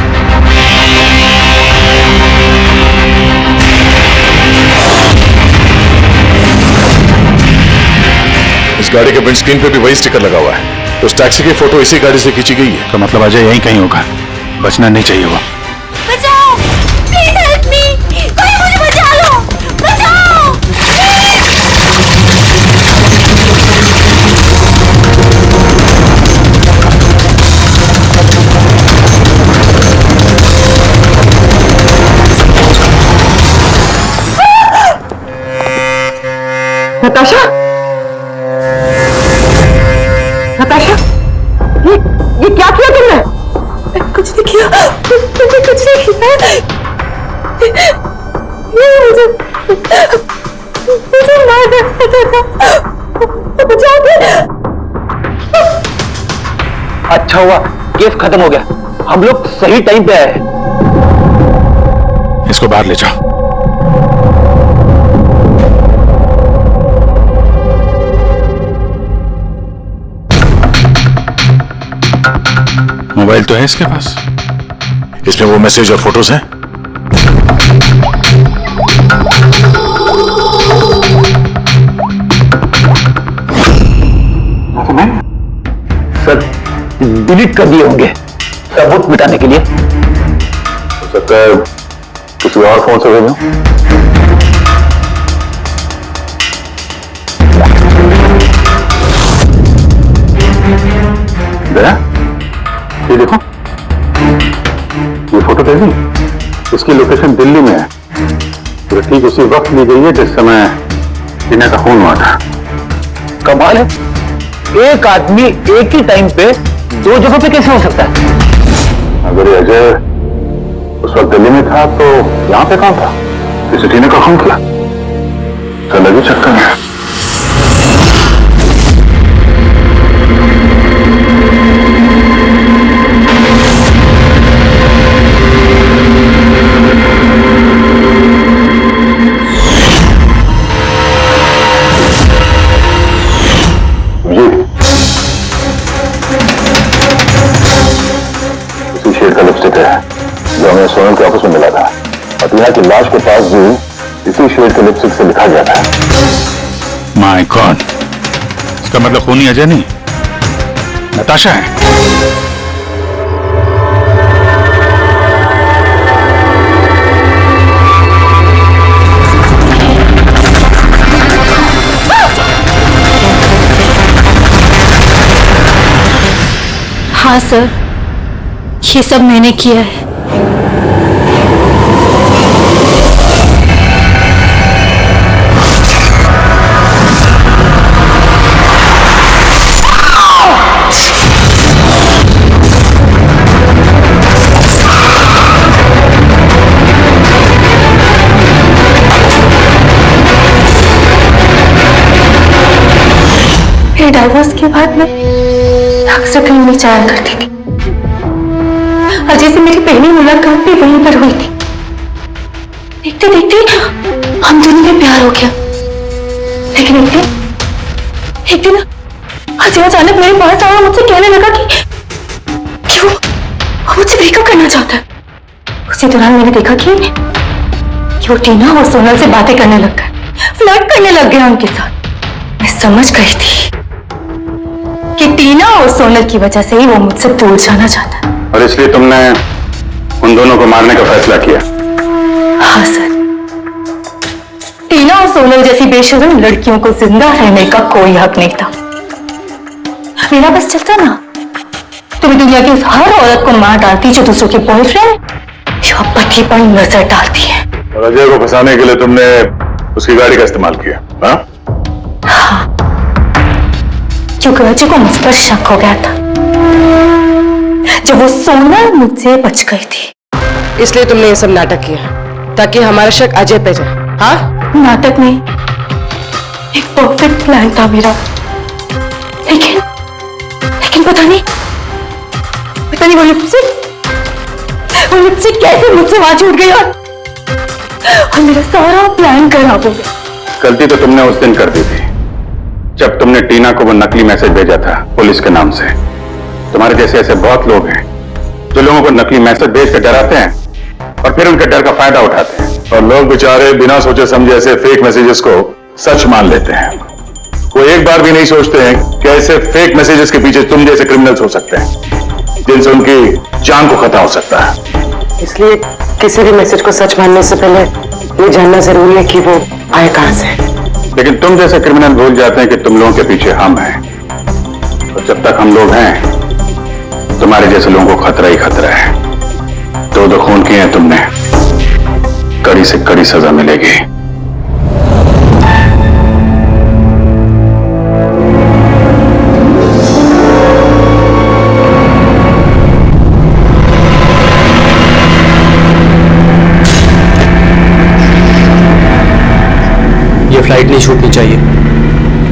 इस गाड़ी के विंडस्क्रीन पे भी वही स्टिकर लगा हुआ है। उस टैक्सी की फोटो इसी गाड़ी से खींची गई है। तो मतलब अजय यहीं कहीं होगा, बचना नहीं चाहिए वो। बचाओ, प्लीज हेल्प मी, कोई मुझे बचा लो, बचाओ। नताशा, ये क्या किया तुमने? कुछ नहीं किया, मैंने कुछ नहीं किया। अच्छा हुआ केस खत्म हो गया, हम लोग सही टाइम पे आए। इसको बाहर ले जाओ। मोबाइल तो है इसके पास, इसमें वो मैसेज और फोटोज हैं। सर डिलीट कर दिए होंगे सबूत मिटाने के लिए। हो सकता है किसी और फोन से भेजो। दया, ये देखो, ये फोटो देखी, इसकी लोकेशन दिल्ली में है। तो ठीक उसी वक्त ली गई है जिस समय टीना का खून हुआ था। कमाल है, एक आदमी एक ही टाइम पे दो जगहों पे कैसे हो सकता है? अगर ये अजय उस वक्त दिल्ली में था तो यहां पे कौन था? किसी टीना का खून किया? तो लगी चक्कर है। सोनल के ऑफिस में मिला था। अतीना की लाश के पास भी इसी शेड के लिपस्टिक से लिखा गया था। माय गॉड, इसका मतलब खूनी अजय नहीं, नताशा है। हाँ सर, ये सब मैंने किया है। डाइवोर्स के बाद मैं अक्सर कहीं नहीं जाया करती थी। अजय से मेरी पहली मुलाकात भी वहीं पर हुई थी। देखते देखते हम दोनों में प्यार हो गया। लेकिन एक दिन अजय अचानक मेरे पास आया, मुझसे कहने लगा कि क्यों मुझसे ब्रेकअप करना चाहता है। उसी दौरान मैंने देखा कि वो टीना और सोनल से बातें करने लग गया, फ्लर्ट करने लग गया उनके साथ। मैं समझ गई थी कि टीना और सोनल की वजह से ही वो मुझसे दूर जाना चाहता है। और इसलिए तुमने उन दोनों को मारने का फैसला किया? हाँ सर, टीना और सोनल जैसी बेशर्म लड़कियों को जिंदा रहने का कोई हक नहीं था। मेरा बस चलता ना तो मैं दुनिया की उस हर औरत को मार डालती जो दूसरों के बॉयफ्रेंड या पति पर नजर डालती है। और अजय को फंसाने के लिए तुमने उसकी गाड़ी का इस्तेमाल किया? हाँ, क्योंकि अजय को मुझ पर शक हो गया था जब वो सोनल मुझसे बच गई थी। इसलिए तुमने ये सब नाटक किया ताकि हमारा शक अजय पे जाए? हाँ, नाटक नहीं, एक परफेक्ट प्लान था मेरा। लेकिन पता नहीं वो लिपस्टिक कैसे मुझसे वहां छूट गई और मेरा सारा प्लान खराब हो गया। गलती तो तुमने उस दिन कर दी थी जब तुमने टीना को वो नकली मैसेज भेजा था पुलिस के नाम से। तुम्हारे जैसे ऐसे बहुत लोग हैं जो लोगों को नकली मैसेज भेज कर डराते हैं और फिर उनके डर का फायदा उठाते हैं। और लोग बेचारे बिना सोचे समझे ऐसे फेक मैसेजेस को सच मान लेते हैं। वो एक बार भी नहीं सोचते हैं कि ऐसे फेक मैसेजेस के पीछे तुम जैसे क्रिमिनल्स हो सकते हैं जिनसे उनकी जान को खतरा हो सकता है। इसलिए किसी भी मैसेज को सच मानने से पहले ये जानना जरूरी है कि वो आए कहां से। लेकिन तुम जैसे क्रिमिनल भूल जाते हैं कि तुम लोगों के पीछे हम हैं। और जब तक हम लोग हैं तुम्हारे जैसे लोगों को खतरा ही खतरा है। दो खून किए हैं तुमने, कड़ी से कड़ी सजा मिलेगी। ये फ्लाइट नहीं छूटनी चाहिए।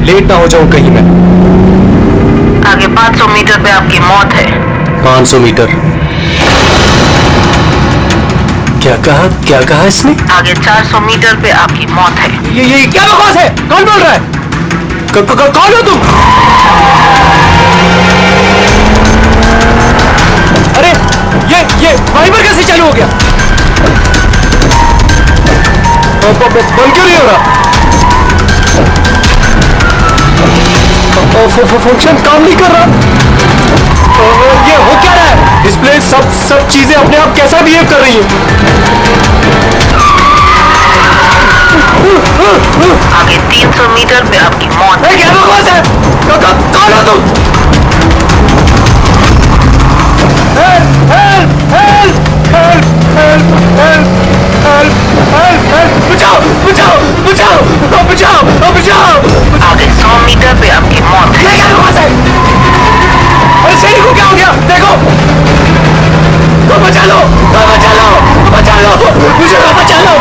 लेट ना हो जाऊं कहीं मैं। आगे 500 मीटर पे आपकी मौत है। 500 मीटर? क्या कहा इसने? आगे 400 मीटर पे आपकी मौत है। ये क्या बकवास है? कौन बोल रहा है? कौन हो तुम? अरे ये वाइपर कैसे चालू हो गया? बंद क्यों नहीं हो रहा? फंक्शन काम नहीं कर रहा। ये हो क्या रहा है? डिस्प्ले सब चीजें अपने आप कैसा बिहेव कर रही है? आगे 300 मीटर पे आपकी मौत है। क्या बकवास है? कौन हो तुम? बचाओ! आगे 100 मीटर पे आपकी मौत है। क्या बकवास है? अरे सैनिक को क्या हो गया? देखो, तो बचा लो, मुझे बचा लो।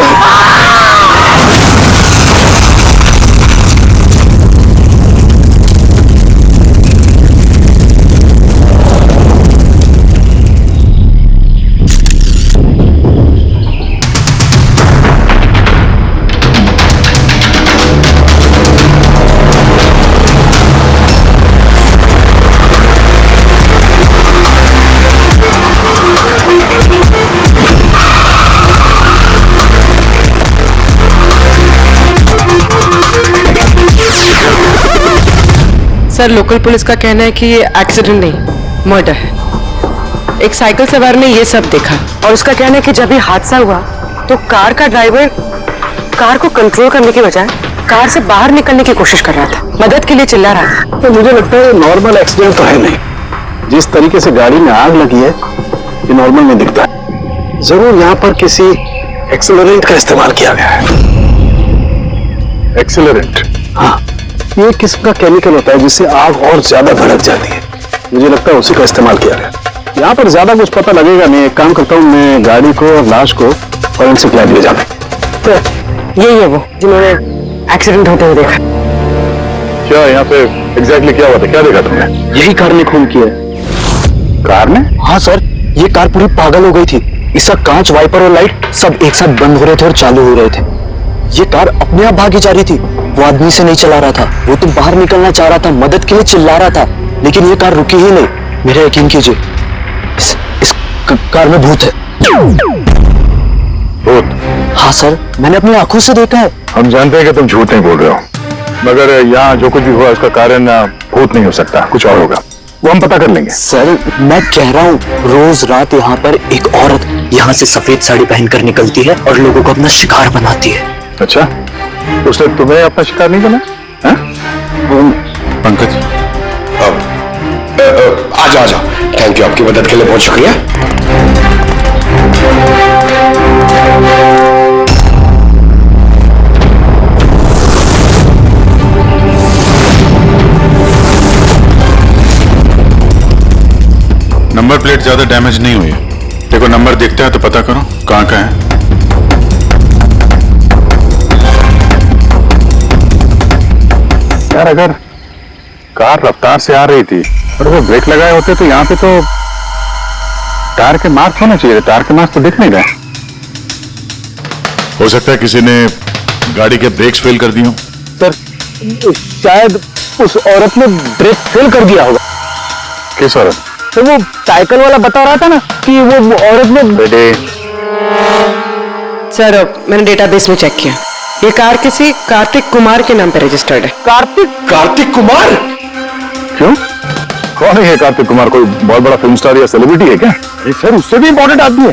सर, लोकल पुलिस का कहना है कि ये एक्सीडेंट नहीं, मर्डर है। एक साइकिल सवार ने ये सब देखा और उसका कहना है कि जब ये हादसा हुआ तो कार का ड्राइवर कार को कंट्रोल करने के बजाय कार से बाहर निकलने की कोशिश कर रहा था, मदद के लिए चिल्ला रहा था। तो मुझे लगता है नॉर्मल एक्सीडेंट तो है नहीं। जिस तरीके से गाड़ी में आग लगी है ये नॉर्मल नहीं दिखता है। जरूर यहाँ पर किसी एक्सेलरेंट का इस्तेमाल किया गया है। एक्सेलरेंट? हाँ, ये एक किस्म का केमिकल होता है जिससे आग और ज्यादा भड़क जाती है। मुझे लगता है उसी का इस्तेमाल किया गया। यहाँ पर ज्यादा कुछ पता लगेगा नहीं। एक काम करता हूँ, मैं गाड़ी को और लाश को फॉरेंसिक लैब ले जाना। तो यही है वो जिन्होंने एक्सीडेंट होते हुए देखा। क्या यहाँ पे एग्जैक्टली क्या हुआ था? क्या देखा तुमने? यही कार ने खून किया है। कार ने? हाँ सर, ये कार पूरी पागल हो गई थी। इसका कांच, वाइपर और लाइट सब एक साथ बंद हो रहे थे और चालू हो रहे थे। ये कार अपने आप भागी जा रही थी। वो आदमी से नहीं चला रहा था, वो तो बाहर निकलना चाह रहा था, मदद के लिए चिल्ला रहा था, लेकिन ये कार रुकी ही नहीं। मेरा यकीन कीजिए, इस कार में भूत है। भूत? हाँ सर, मैंने अपनी आंखों से देखा है। हम जानते हैं कि तुम झूठ नहीं बोल रहे हो, मगर यहाँ जो कुछ भी हुआ उसका कारण भूत नहीं हो सकता, कुछ और होगा। वो हम पता कर लेंगे। सर, मैं कह रहा हूँ, रोज रात यहाँ पर एक औरत यहाँ से सफेद साड़ी पहनकर निकलती है और लोगों को अपना शिकार बनाती है। अच्छा, उसने तुम्हें अपना शिकार नहीं बना? पंकज, आ जाओ। थैंक यू, आपकी मदद के लिए बहुत शुक्रिया। नंबर प्लेट ज्यादा डैमेज नहीं हुई। देखो, नंबर देखते हैं तो पता करो कहाँ का है। यार, अगर कार रफ्तार से आ रही थी और वो ब्रेक लगाए होते तो यहाँ पे तो टायर के मार्क्स होने चाहिए। टायर के मार्क्स तो दिख नहीं रहे। हो सकता है किसी ने गाड़ी के ब्रेक्स फेल कर दिए हो। सर, शायद उस औरत ने ब्रेक फेल कर दिया होगा। किस औरत? तो वो साइकिल वाला बता रहा था ना कि वो औरत ने। बेटे, सर, मैंने डेटाबेस में चेक किया, ये कार किसी कार्तिक कुमार के नाम पे रजिस्टर्ड है। कार्तिक कुमार? क्यों? कौन है ये कार्तिक कुमार? कोई बहुत बड़ा फिल्म स्टार या सेलिब्रिटी है क्या? सर, उससे भी इम्पोर्टेंट आदमी है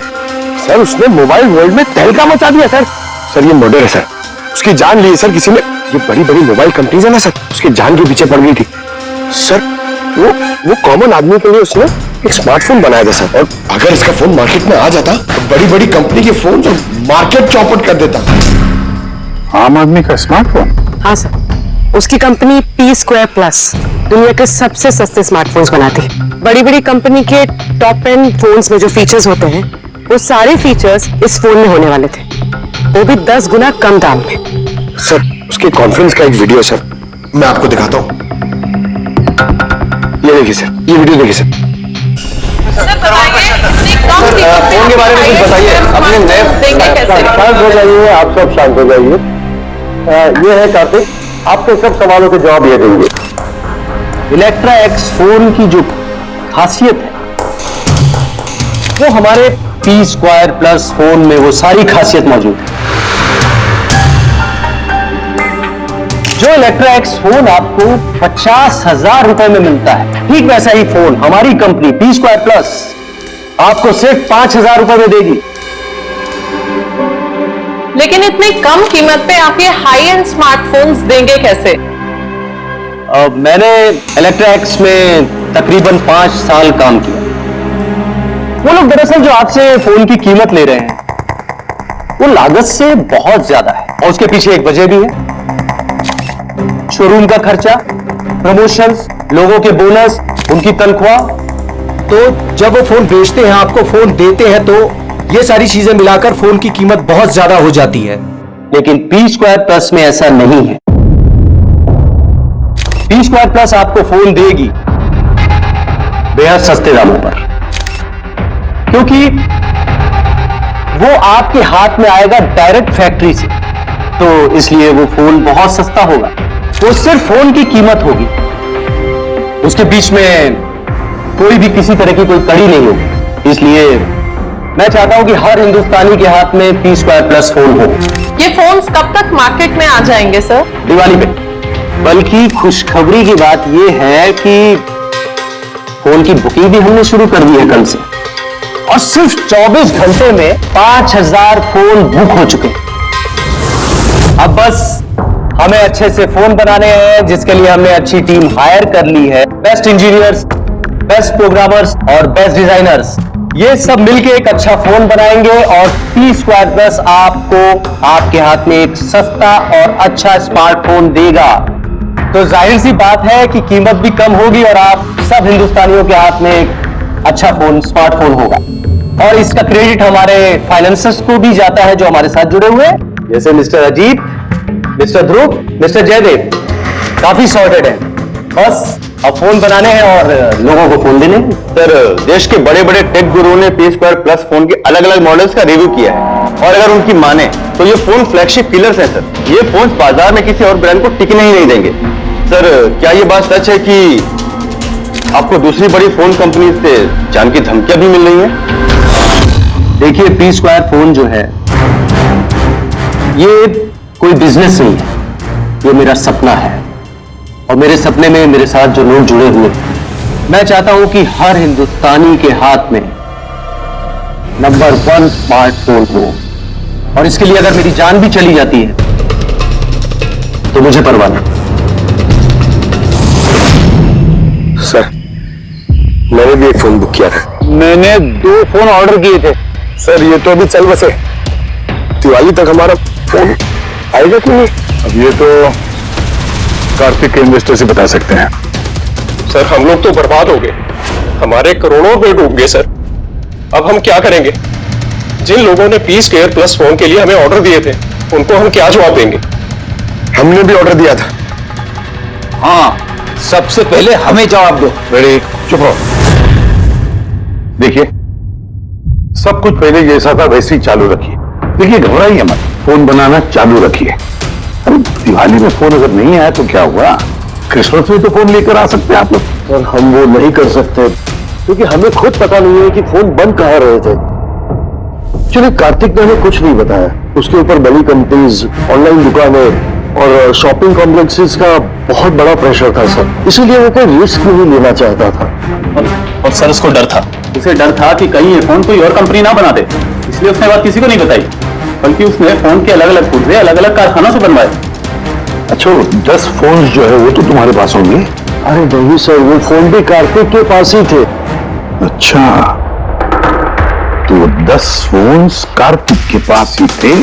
सर। उसने मोबाइल वर्ल्ड में तहलका मचा दिया सर। सर, ये मर्डर है सर। उसकी जान ली सर किसी ने। ये बड़ी बड़ी मोबाइल कंपनीज है ना सर, उसकी जान के पीछे पड़ गई थी सर। वो कॉमन आदमी के लिए उसने एक स्मार्टफोन बनाया था सर। और अगर इसका फोन मार्केट में आ जाता तो बड़ी बड़ी कंपनी के फोन जो मार्केट चौपट कर देता। आम आदमी का स्मार्टफोन? हाँ सर, उसकी कंपनी P2+ दुनिया के सबसे सस्ते स्मार्टफोन्स बनाती है। बड़ी बड़ी कंपनी के टॉप एंड फोन्स में जो फीचर्स होते हैं वो सारे फीचर्स इस फोन में होने वाले थे, वो भी 10 गुना कम दाम में। सर, उसके कॉन्फ्रेंस का एक वीडियो सर, मैं आपको दिखाता हूं। ये देखिए सर, ये वीडियो देखिए सर। फोन के बारे में कुछ बताइए, अपने नए शांत हो जाइए, आप सब शांत हो जाइए। ये है कार्तिक, आपके सब सवालों के जवाब ये देंगे। इलेक्ट्रा एक्स फोन की जो खासियत है वो हमारे P² प्लस फोन में वो सारी खासियत मौजूद है। जो इलेक्ट्रा एक्स फोन आपको 50,000 रुपए में मिलता है, ठीक वैसा ही फोन हमारी कंपनी P² प्लस आपको सिर्फ 5,000 रुपए में देगी। लेकिन इतनी कम कीमत पे आप ये हाई एंड स्मार्टफोन्स देंगे कैसे? मैंने इलेक्ट्रा एक्स में तकरीबन 5 साल काम किया। वो लोग दरअसल जो आपसे फोन की कीमत ले रहे हैं वो लागत से बहुत ज्यादा है, और उसके पीछे एक वजह भी है। शोरूम का खर्चा, प्रमोशंस, लोगों के बोनस, उनकी तनख्वाह। तो जब वो फोन बेचते हैं, आपको फोन देते हैं, तो ये सारी चीजें मिलाकर फोन की कीमत बहुत ज्यादा हो जाती है। लेकिन P² प्लस में ऐसा नहीं है। P² प्लस आपको फोन देगी बेहद सस्ते दामों पर, क्योंकि वो आपके हाथ में आएगा डायरेक्ट फैक्ट्री से, तो इसलिए वो फोन बहुत सस्ता होगा। वो सिर्फ फोन की कीमत होगी, उसके बीच में कोई भी किसी तरह की कोई कड़ी नहीं होगी। इसलिए मैं चाहता हूं कि हर हिंदुस्तानी के हाथ में P² प्लस फोन हो। ये फोन्स कब तक मार्केट में आ जाएंगे सर? दिवाली पे। बल्कि खुशखबरी की बात यह है कि फोन की बुकिंग भी हमने शुरू कर दी है कल से, और सिर्फ 24 घंटे में 5,000 फोन बुक हो चुके हैं। अब बस हमें अच्छे से फोन बनाने हैं, जिसके लिए हमने अच्छी टीम हायर कर ली है। बेस्ट इंजीनियर्स, बेस्ट प्रोग्रामर्स और बेस्ट डिजाइनर्स, ये सब मिलके एक अच्छा फोन बनाएंगे, और P² प्लस आपको आपके हाथ में एक सस्ता और अच्छा स्मार्टफोन देगा। तो जाहिर सी बात है कि कीमत भी कम होगी, और आप सब हिंदुस्तानियों के हाथ में एक अच्छा फोन, स्मार्टफोन होगा। और इसका क्रेडिट हमारे फाइनेंसर्स को भी जाता है जो हमारे साथ जुड़े हुए हैं, जैसे मिस्टर अजीत, मिस्टर ध्रुव, मिस्टर जयदेव। काफी सॉर्टेड है, बस अब फोन बनाने हैं और लोगों को फोन देने हैं। सर, देश के बड़े बड़े टेक गुरुओं ने P² प्लस फोन के अलग अलग मॉडल्स का रिव्यू किया है, और अगर उनकी माने तो ये फोन फ्लैगशिप किलर्स हैं सर। ये फोन बाजार में किसी और ब्रांड को टिकने ही नहीं देंगे। सर, क्या ये बात सच है कि आपको दूसरी बड़ी फोन कंपनी से जान की धमकियां भी मिल रही हैं? देखिए, P² फोन जो है ये कोई बिजनेस नहीं है, ये मेरा सपना है, और मेरे सपने में मेरे साथ जो लोग जुड़े हुए हैं, मैं चाहता हूं कि हर हिंदुस्तानी के हाथ में नंबर 1 स्मार्टफोन हो, और इसके लिए अगर मेरी जान भी चली जाती है तो मुझे परवाह नहीं। सर, मैंने भी एक फोन बुक किया था। मैंने 2 फोन ऑर्डर किए थे। सर, ये तो अभी चल बसे, दिवाली तक हमारा फोन आएगा कि नहीं? अब ये तो कार्तिक के इन्वेस्टर से बता सकते हैं। सर, हम लोग तो बर्बाद हो गए, हमारे करोड़ों रुपए डूब गए सर। अब हम क्या करेंगे? जिन लोगों ने P² प्लस फोन के लिए हमें ऑर्डर दिए थे, उनको हम क्या जवाब देंगे? हमने भी ऑर्डर दिया था। हाँ, सबसे पहले हमें जवाब दो। रेडी, चुप रहो। देखिए, सब कुछ पहले जैसा था वैसे ही चालू रखिए। देखिए, घबराइए मत, फोन बनाना चालू रखिए। अरे दिवाली में फोन अगर नहीं आया तो क्या हुआ? क्रिसमस में तो फोन लेकर आ सकते हैं आप लोग। और हम वो नहीं कर सकते क्योंकि हमें खुद पता नहीं है कि फोन बंद कहाँ रहे थे। चलिए, कार्तिक ने हमें कुछ नहीं बताया। उसके ऊपर बड़ी कंपनीज, ऑनलाइन दुकानें और शॉपिंग कॉम्प्लेक्सेस का बहुत बड़ा प्रेशर था सर, इसीलिए वो कोई रिस्क नहीं लेना चाहता था। और सर, उसको डर था। उसे डर था कि कहीं ये फोन कोई और कंपनी ना बना दे, इसलिए उसने बात किसी को नहीं बताई, बल्कि उसने फोन के अलग अलग पुर्जे अलग अलग कारखानों से बनवाए। अच्छा, 10 फोन जो है वो तो तुम्हारे पास होंगे? अरे नहीं सर, वो फोन भी कार्तिक के पास ही थे। अच्छा, तो 10 फोन कार्तिक के पास ही थे।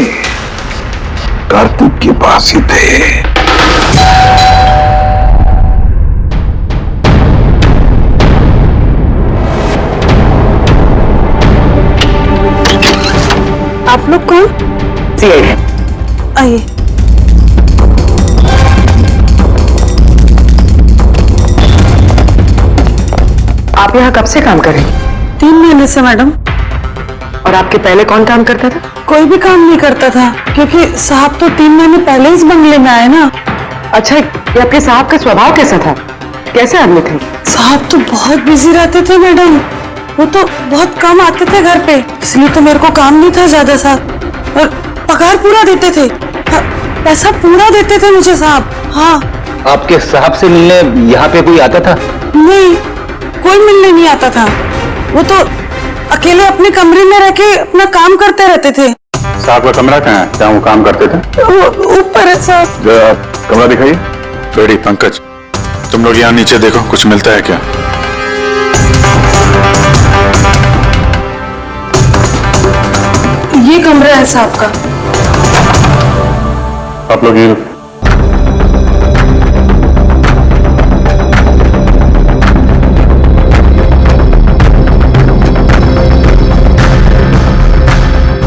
कार्तिक के पास ही थे। आप लोग कौन? CID। आइए। आप यहाँ कब से काम कर रही हैं? 3 महीने से मैडम। और आपके पहले कौन काम करता था? कोई भी काम नहीं करता था, क्योंकि साहब तो 3 महीने पहले इस बंगले में आए ना। अच्छा, ये आपके साहब का स्वभाव कैसा था? कैसे आदमी थे? साहब तो बहुत बिजी रहते थे मैडम, वो तो बहुत कम आते थे घर पे, इसलिए तो मेरे को काम नहीं था ज्यादा साहब। और पगार पूरा देते थे, पैसा पूरा देते थे मुझे साहब। हाँ। आपके साहब से मिलने यहाँ पे कोई आता था? नहीं, कोई मिलने नहीं आता था। वो तो अकेले अपने कमरे में रह के अपना काम करते रहते थे। साहब का कमरा कहाँ है? क्या वो काम करते थे? वो ऊपर है साहब। जरा कमरा दिखाइए। फ्रेडी, पंकज, तुम लोग यहाँ नीचे देखो, कुछ मिलता है क्या? ये कमरा है साहब का। आप लोग ये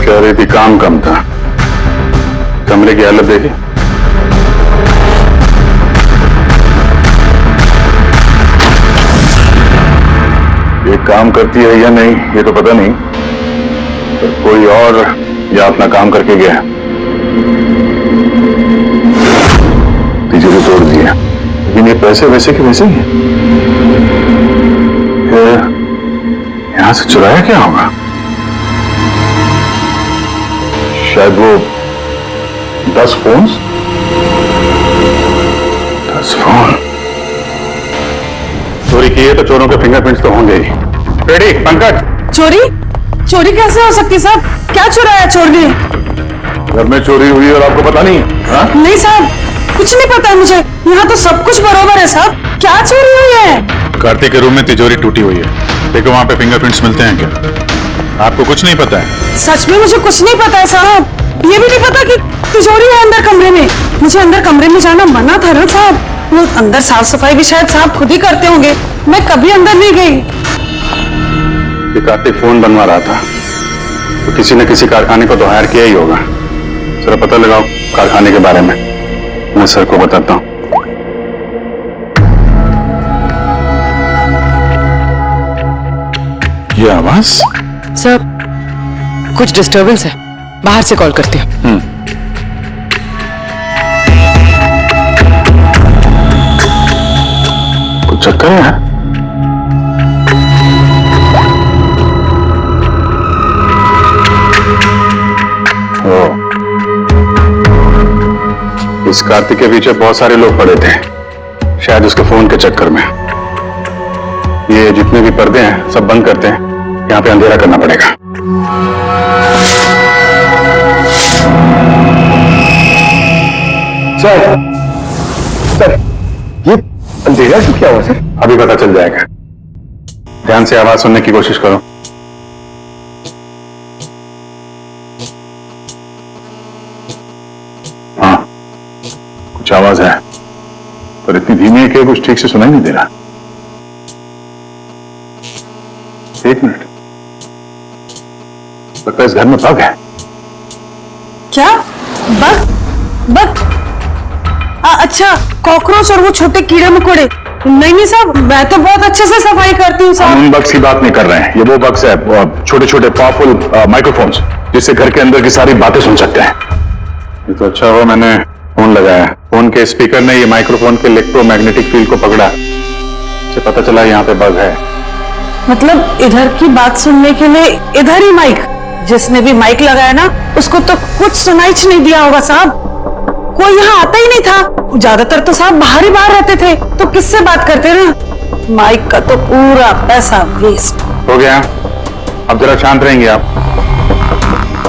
कह रही थी काम कम था, कमरे की हालत देखी। ये काम करती है या नहीं ये तो पता नहीं, पर कोई और या अपना काम करके गया। तिजोरी तोड़ दी है, लेकिन ये पैसे वैसे के वैसे ही हैं। यहां से चुराया क्या होगा? शायद वो 10 फोन। चोरी की है तो चोरों के फिंगरप्रिंट्स तो होंगे ही। रेडी, पंकज। चोरी? चोरी कैसे हो सकती साहब? क्या चुराया चोर ने? घर में चोरी हुई और आपको पता नहीं? हाँ? नहीं साहब, कुछ नहीं पता है मुझे। यहाँ तो सब कुछ बरोबर है साहब। क्या चोरी हुई है? कार्तिक के रूम में तिजोरी टूटी हुई है, देखो वहां पे फिंगरप्रिंट्स मिलते हैं क्या? आपको कुछ नहीं पता है? सच में मुझे कुछ नहीं पता है साहब। ये भी नहीं पता कि तिजोरी है अंदर कमरे में। मुझे अंदर कमरे में जाना मना था ना साहब। वो अंदर साफ सफाई भी शायद साहब खुद ही करते होंगे, मैं कभी अंदर नहीं गई। ये कार्तिक फोन बनवा रहा था, तो किसी न किसी कारखाने को तो हायर किया ही होगा। जरा पता लगाओ कारखाने के बारे में, मैं सर को बताता हूँ। ये आवाज? सर, कुछ डिस्टरबेंस है, बाहर से कॉल करती हूँ। कुछ चक्कर है? इस कार्तिक के पीछे बहुत सारे लोग पड़े थे, शायद उसके फोन के चक्कर में। ये जितने भी पर्दे हैं सब बंद करते हैं, यहाँ पे अंधेरा करना पड़ेगा। सर, ये अंधेरा क्यों क्या हुआ सर? अभी पता चल जाएगा, ध्यान से आवाज सुनने की कोशिश करो। हाँ, कुछ आवाज है, पर इतनी धीमी है कि कुछ ठीक से सुनाई नहीं दे रहा। एक मिनट, लगता है इस घर में बग है। क्या? बग? बग? अच्छा, कॉकरोच और वो छोटे कीड़े मकोड़े। नहीं साहब, मैं तो बहुत अच्छे से सफाई करती हूँ हम साहब। उन बग्स की बात नहीं कर रहे हैं, ये वो बग्स है, छोटे छोटे पावरफुल माइक्रोफोन्स, जिससे घर के अंदर की सारी बातें सुन सकते हैं। ये तो अच्छा हुआ मैंने फोन लगाया, फोन के स्पीकर ने ये माइक्रोफोन के इलेक्ट्रोमैग्नेटिक फील्ड को पकड़ा, इससे पता चला यहाँ पे बग है। मतलब इधर की बात सुनने के लिए इधर ही माइक? जिसने भी माइक लगाया ना, उसको तो कुछ सुनाई नहीं दिया होगा साहब। कोई यहाँ आता ही नहीं था, ज्यादातर तो साहब बाहर ही बाहर रहते थे, तो किससे बात करते ना। माइक का तो पूरा पैसा वेस्ट हो गया, अब जरा शांत रहेंगे आप।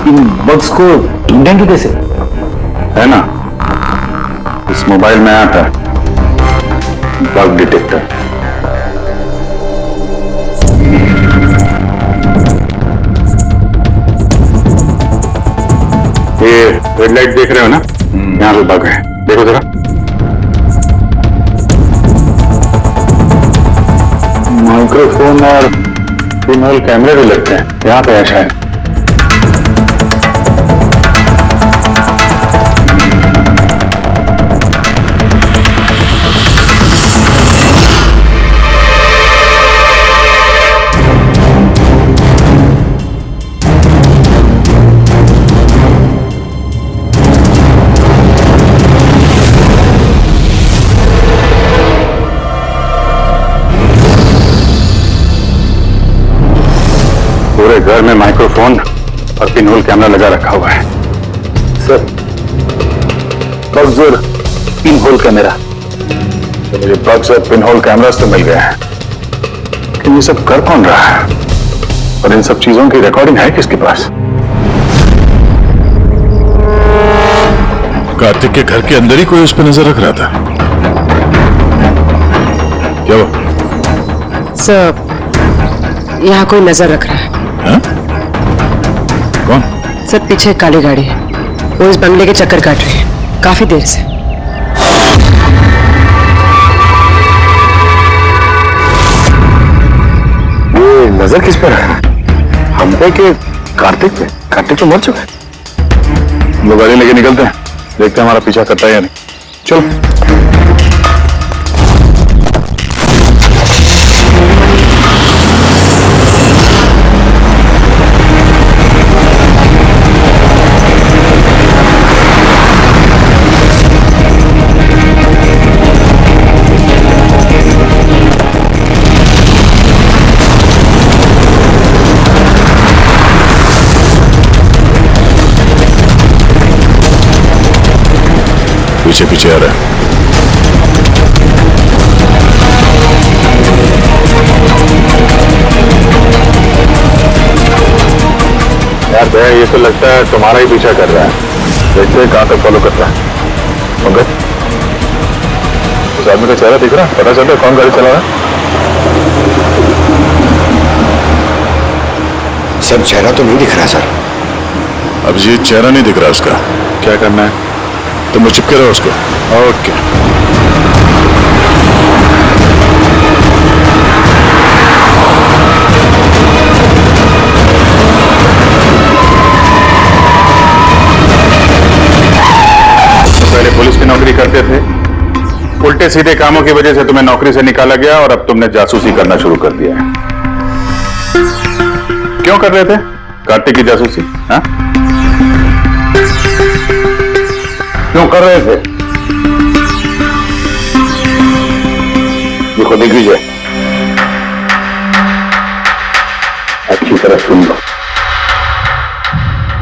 इन बग्स को ढूंढेंगे कैसे? है ना, इस मोबाइल में ऐप है बग डिटेक्टर। ये रेड लाइट देख रहे हो ना, यहाँ पे बग है, देखो जरा। माइक्रोफोन और पिनहोल कैमरे भी लगते हैं, यहाँ पे है शायद। पूरे घर में माइक्रोफोन और पिनहोल कैमरा लगा रखा हुआ है। सर बग्स और पिनहोल कैमरा। तो मुझे बग्स और पिनहोल कैमरास तो मिल गए हैं, लेकिन ये सब कर कौन रहा है और इन सब चीजों की रिकॉर्डिंग है किसके पास? कार्तिक के घर के अंदर ही कोई उस पर नजर रख रहा था। क्या वो? सर, यहाँ कोई नजर रख रहा है। हाँ? कौन? सर, पीछे एक काली गाड़ी है, वो इस बंगले के चक्कर काट रही है काफी देर से। ये नजर किस पर है? हम पे कि कार्तिक पे? कार्तिक तो मर चुका है। हम लोग गाड़ी लेके निकलते हैं, देखते हैं हमारा पीछा करता है या नहीं। चलो। पीछे पीछे आ रहा है। यार भैया, ये तो लगता है तुम्हारा ही पीछा कर रहा है। देखते हैं कहां तक फॉलो करता है। पंकज, उस आदमी का चेहरा दिख रहा है? पता चलता है कौन गाड़ी चला रहा है? सर चेहरा तो नहीं दिख रहा सर। अब ये चेहरा नहीं दिख रहा उसका, क्या करना है? तुम चिपके रहो उसको। ओके। पहले पुलिस की नौकरी करते थे, उल्टे सीधे कामों की वजह से तुम्हें नौकरी से निकाला गया और अब तुमने जासूसी करना शुरू कर दिया है। क्यों कर रहे थे कार्तिक की जासूसी? हाँ? क्यों कर रहे थे? देखो, देख लीजिए, अच्छी तरह सुन लो।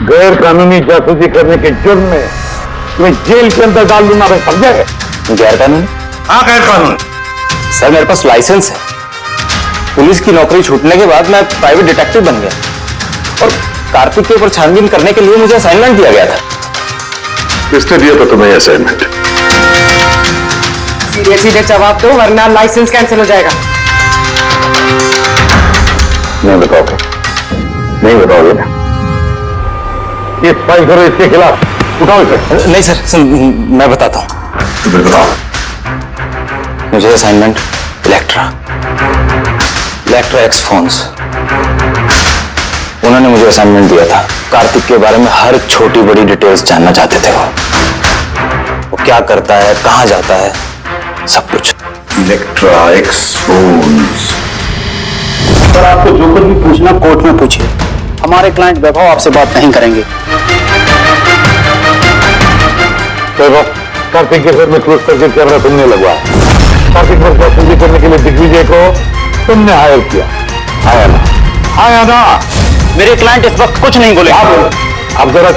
गैर कानूनी जासूसी करने के जुर्म में तुम्हें जेल के अंदर डाल दूंगा, मैं समझे? गैर कानूनी? हाँ, गैर कानूनी। सर, मेरे पास लाइसेंस है। पुलिस की नौकरी छूटने के बाद मैं प्राइवेट डिटेक्टिव बन गया और कार्तिक के ऊपर छानबीन करने के लिए मुझे असाइनमेंट दिया गया था। किसने दिया था तुम्हें असाइनमेंट? सीधे सीधे जवाब दो वरना लाइसेंस कैंसिल हो जाएगा। नहीं बताओगे? नहीं बताओगे ना? ये फाइल करो इसके खिलाफ, उठाओ इसे। नहीं सर, मैं बताता हूं। तुम्हें बताओ। मुझे असाइनमेंट इलेक्ट्रा एक्स फोन्स, उन्होंने मुझे असाइनमेंट दिया था। कार्तिक के बारे में हर छोटी बड़ी डिटेल्स जानना चाहते थे। वो क्या करता है, कहां जाता है, सब कुछ। Electra x phones. सर, आपको जो कुछ भी पूछना कोर्ट में पूछिए। हमारे क्लाइंट वैभव आपसे बात नहीं करेंगे। कार्तिक के घर में क्लोज करके कैमरा तुमने लगवाया। कार्तिक पर जासूसी करने के लिए दिग्विजय को तुमने हायर किया। आया ना? मेरे क्लाइंट इस वक्त कुछ नहीं बोले। आप जरा,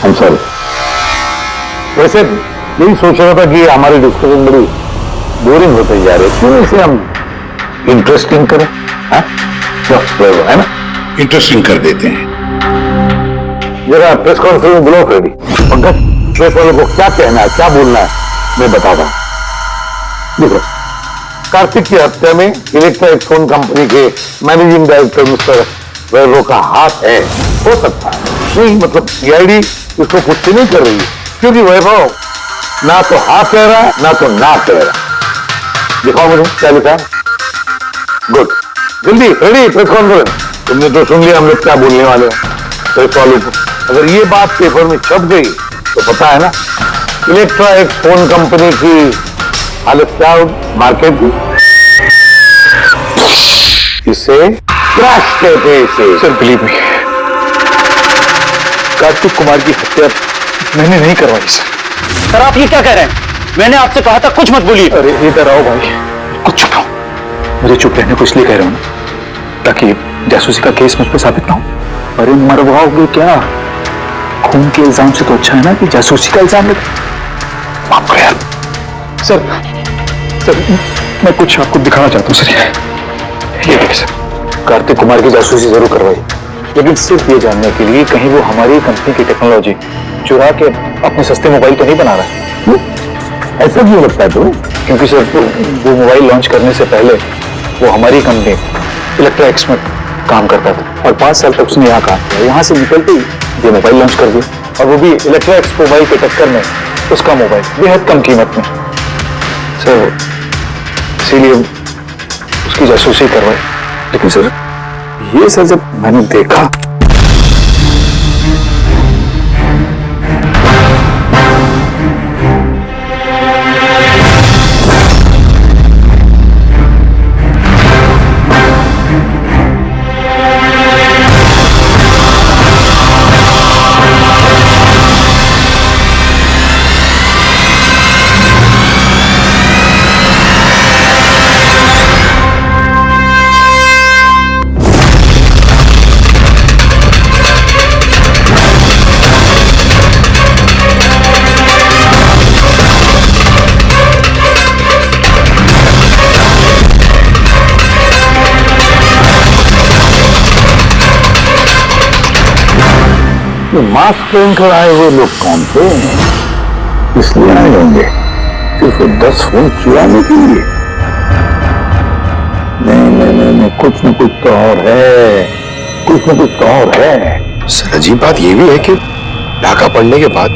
हम सॉरी। वैसे यही सोच रहा था कि हमारी डिस्कशन बड़ी बोरिंग होते जा रही है, क्यों इसे हम इंटरेस्टिंग करें? है ना? इंटरेस्टिंग कर देते हैं। जरा प्रेस कॉन्फ्रेंस बुलाओ रेडी। पंकज, प्रेस वालों को क्या कहना है, क्या बोलना है, मैं बताता हूं। देखो, कार्तिक की हत्या में इलेक्ट्रा एक्स फोन कंपनी के मैनेजिंग डायरेक्टर मिस्टर वैभव का हाथ है। हो सकता है, नहीं मतलब सीआईडी इसको पुष्टि नहीं कर रही है, क्योंकि वैभव ना तो हाथ कह रहा है ना तो ना कह रहा है। दिखाओ मुझे क्या लिखा है। गुड, जल्दी रेडी प्रेस कॉन्फ्रेंस। तुमने तो सुन लिया हम लोग क्या बोलने वाले हैं। प्रेस वालों को अगर ये बात पेपर में छप गई तो पता है ना इलेक्ट्रा एक्स फोन कंपनी की हालत क्या होगी मार्केट की। इसे क्रैश कहते हैं इसे। Sir believe me, Kartik Kumar की हत्या मैंने नहीं करवाई सर। सर, आप ये क्या कह रहे हैं? मैंने आपसे कहा था कुछ मत बोलिए। अरे इधर आओ भाई, कुछ चुप रहो। मुझे चुप रहने को इसलिए कह रहा हूं ताकि जासूसी का केस मुझ पर साबित ना हो। अरे मरवाओगे क्या? खून के इल्जाम से तो अच्छा है ना कि जासूसी का इल्जाम लगे। माफ करो यार। सर मैं कुछ आपको दिखाना चाहता हूँ सर। ये देखिए सर, कार्तिक कुमार की जासूसी जरूर करवाई, लेकिन सिर्फ ये जानने के लिए कहीं वो हमारी कंपनी की टेक्नोलॉजी चुरा के अपने सस्ते मोबाइल तो नहीं बना रहा है। ऐसा क्यों लगता है तो? क्योंकि सर वो मोबाइल लॉन्च करने से पहले वो हमारी कंपनी इलेक्ट्रा एक्स में काम करता था और 5 साल तक उसने यहाँ काम किया। यहाँ से निकलते ही ये मोबाइल लॉन्च कर दिया, और वो भी इलेक्ट्रा एक्स मोबाइल के टक्कर में उसका मोबाइल बेहद कम कीमत में। सर इसीलिए उसकी जासूसी करवाई। लेकिन सर ये सर जब मैंने देखा मास्क पहन कर आए हुए लोग कौन थे? इसलिए आए होंगे सिर्फ 10 फोन चुराने के लिए। नहीं, कुछ न कुछ तो और है, कुछ न कुछ तो और है। सर अजीब बात ये भी है कि डाका पड़ने के बाद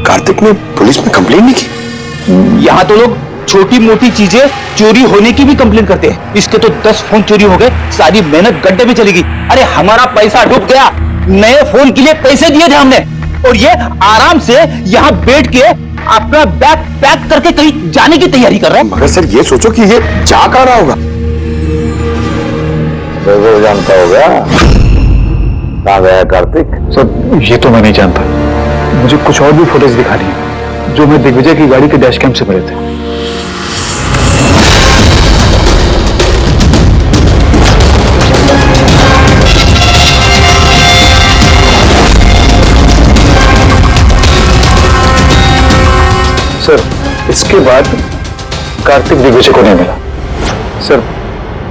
कार्तिक ने पुलिस में कंप्लेन नहीं की। यहाँ तो लोग छोटी मोटी चीजें चोरी होने की भी कंप्लेन करते हैं। इसके तो 10 फोन चोरी हो गए, सारी मेहनत गड्ढे में चली गई। अरे हमारा पैसा डूब गया, नए फोन के लिए पैसे दिए थे हमने, और ये आराम से यहाँ बैठ के अपना बैग पैक करके कहीं जाने की तैयारी कर रहा है। मगर सर ये सोचो कि ये जा कहाँ रहा होगा? जरूर जानता होगा कहाँ गया कार्तिक। सर ये तो मैं नहीं जानता, मुझे कुछ और भी फुटेज दिखानी है जो मैं दिग्विजय की गाड़ी के डैश कैम से मिले थे। सर इसके बाद कार्तिक दिग्विजय को नहीं मिला। सर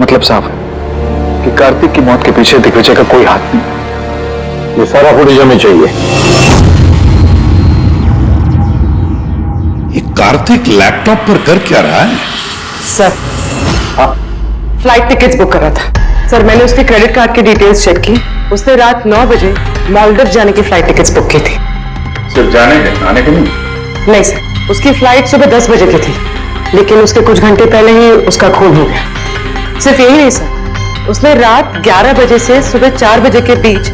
मतलब साफ है कि कार्तिक की मौत के पीछे दिग्विजय का कोई हाथ नहीं। ये सारा फुटेज हमें चाहिए। ये कार्तिक लैपटॉप पर कर क्या रहा है? सर फ्लाइट टिकट्स बुक कर रहा था। सर मैंने उसके क्रेडिट कार्ड की डिटेल्स चेक की, उसने रात 9 बजे मालदीव जाने की फ्लाइट टिकट्स बुक की थी। सिर्फ जाने के, आने के नहीं? नहीं सर, उसकी फ्लाइट सुबह 10 बजे की थी, लेकिन उसके कुछ घंटे पहले ही उसका खून हो गया। सिर्फ यही नहीं सर, उसने रात 11 बजे से सुबह 4 बजे के बीच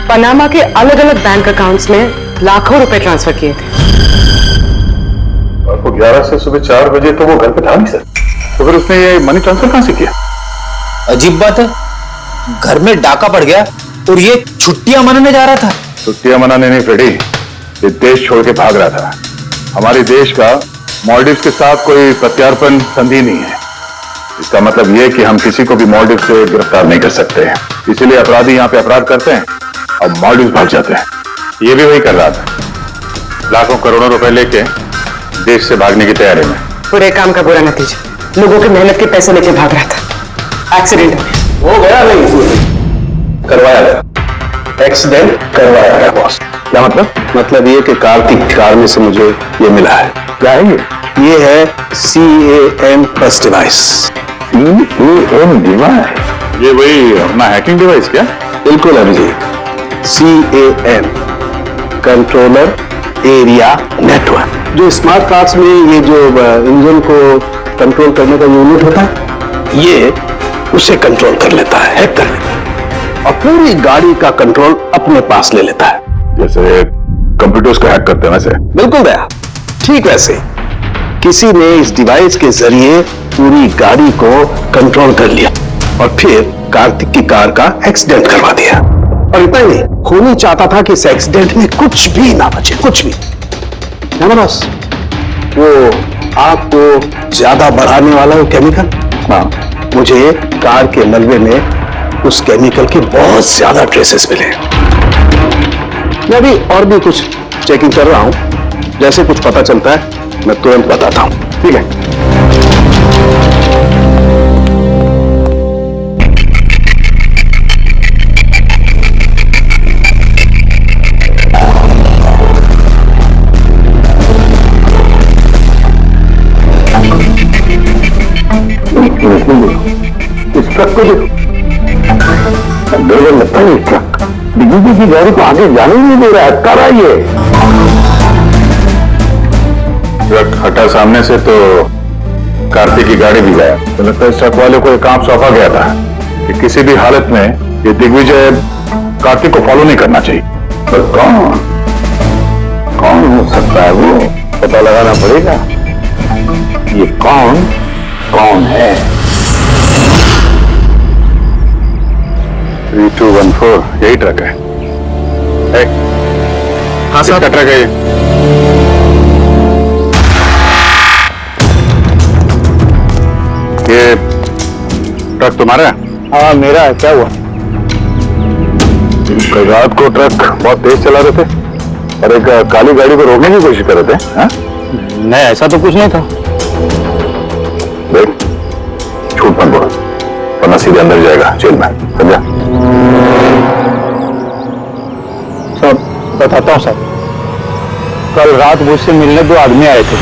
पनामा के अलग अलग बैंक अकाउंट्स में लाखों रुपए ट्रांसफर किए थे। आपको 11 से सुबह 4 बजे तो वो घर पे था नहीं सर, तो फिर उसने ये मनी ट्रांसफर कहां से किया? अजीब बात है, घर में डाका पड़ गया और ये छुट्टियां मनाने जा रहा था। छुट्टियां मनाने नहीं फ्रेडी, ये देश छोड़ के भाग रहा था। हमारे देश का मालदीव के साथ कोई प्रत्यार्पण संधि नहीं है। इसका मतलब यह कि हम किसी को भी मालदीव से गिरफ्तार नहीं कर सकते हैं। इसीलिए अपराधी यहाँ पे अपराध करते हैं और मालदीव भाग जाते हैं। ये भी वही कर रहा था, लाखों करोड़ों रुपए लेके देश से भागने की तैयारी में। बुरे काम का बुरा नतीजा, लोगों की मेहनत के पैसे लेके भाग रहा था। एक्सीडेंट हो गया नहीं, करवाया गया। एक्सीडेंट करवाया गया बॉस। क्या मतलब? मतलब ये कि कार्तिक कार में से मुझे ये मिला है। क्या है ये है CAM plus device. CAM device? ये वही अपना हैकिंग डिवाइस क्या? बिल्कुल Abhijit, CAM controller area network. जो स्मार्ट कार्स में ये जो इंजन को कंट्रोल करने का यूनिट होता है, ये उसे कंट्रोल कर लेता है, हैक कर लेता है और पूरी गाड़ी का कंट्रोल अपने पास ले लेता है। जैसे कंप्यूटर्स को हैक करते हैं वैसे? बिल्कुल दया, ठीक वैसे किसी ने इस डिवाइस के जरिए पूरी गाड़ी को कंट्रोल कर लिया और फिर कार्तिक की कार का एक्सीडेंट करवा दिया। और इतना ही नहीं, खूनी चाहता था कि इस एक्सीडेंट में कुछ भी ना बचे, कुछ भी ना बस। वो आग को ज्यादा बढ़ाने वाला वो केमिकल, हाँ, मुझे कार के मलबे में उस केमिकल के बहुत ज्यादा ट्रेसेस मिले। मैं भी और भी कुछ चेकिंग कर रहा हूं, जैसे कुछ पता चलता है मैं तुरंत बताता हूं। ठीक है? इस ट्रक को देखो, ड्राइवर लगता है ट्रक बिजली की गाड़ी को आगे जाने ही नहीं दे रहा है, अटका रहा है ये। ट्रक हटा सामने से तो कार्तिक की गाड़ी भी गया। तो लगता है इस ट्रक वाले को एक काम सौंपा गया था कि किसी भी हालत में ये दिग्विजय कार्तिक को फॉलो नहीं करना चाहिए। पर कौन कौन हो सकता है वो पता लगाना पड़ेगा। ये कौन कौन है? 3214 यही ट्रक है। हाँ साहब, किसका ट्रक है ये? ये ट्रक तुम्हारा है? हाँ मेरा है। क्या हुआ? कल रात को ट्रक बहुत तेज चला रहे थे और एक काली गाड़ी को रोकने की कोशिश कर रहे थे। हाँ? नहीं, ऐसा तो कुछ नहीं था। देख, झूठ मत बोल वरना सीधे अंदर जाएगा जेल में, समझा? सब बताता हूँ साहब। कल रात मुझसे मिलने 2 आदमी आए थे।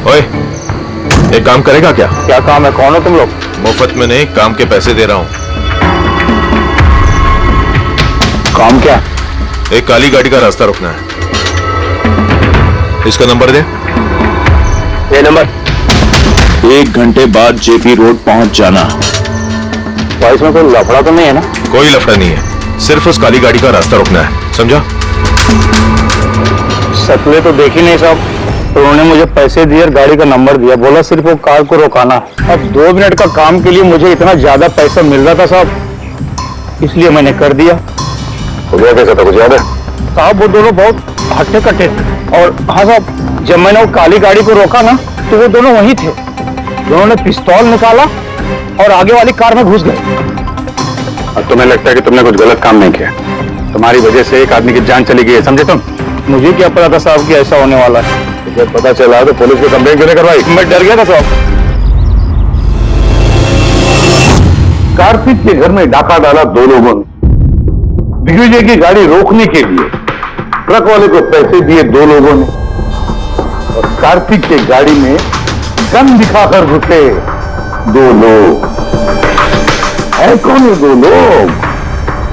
ओए, एक काम करेगा क्या? क्या काम है? कौन हो तुम लोग? मुफ्त में नहीं, काम के पैसे दे रहा हूं। काम क्या? एक काली गाड़ी का रास्ता रोकना है। इसका नंबर दे। ये नंबर। 1 घंटे बाद जेपी रोड पहुंच जाना। तो इसमें कोई लफड़ा तो नहीं है ना? कोई लफड़ा नहीं है, सिर्फ उस काली गाड़ी का रास्ता रोकना है, समझा? शक्लें तो देखी नहीं साहब, तो उन्होंने मुझे पैसे दिए और गाड़ी का नंबर दिया, बोला सिर्फ वो कार को रोकाना। अब 2 मिनट का काम के लिए मुझे इतना ज्यादा पैसा मिल रहा था साहब, इसलिए मैंने कर दिया। हो गया कैसा था, कुछ याद है? साहब वो दोनों बहुत हट्टे कट्टे थे और हाँ साहब, जब मैंने वो काली गाड़ी को रोका ना तो वो दोनों वहीं थे। दोनों ने पिस्तौल निकाला और आगे वाली कार में घुस गए। और तुम्हें लगता है कि तुमने कुछ गलत काम नहीं किया? तुम्हारी वजह से एक आदमी की जान चली गई है, समझे तुम? मुझे क्या पता था साहब कि ऐसा होने वाला है। जब पता चला तो पुलिस को कंप्लेंट क्यों नहीं करवाई? मैं डर गया था साहब। कार्तिक के घर में डाका डाला 2 लोगों ने। दिग्विजय की गाड़ी रोकने के लिए ट्रक वाले को पैसे दिए 2 लोगों ने और कार्तिक के गाड़ी में गन दिखाकर घुसे 2 लोग। है कौन ये 2 लोग?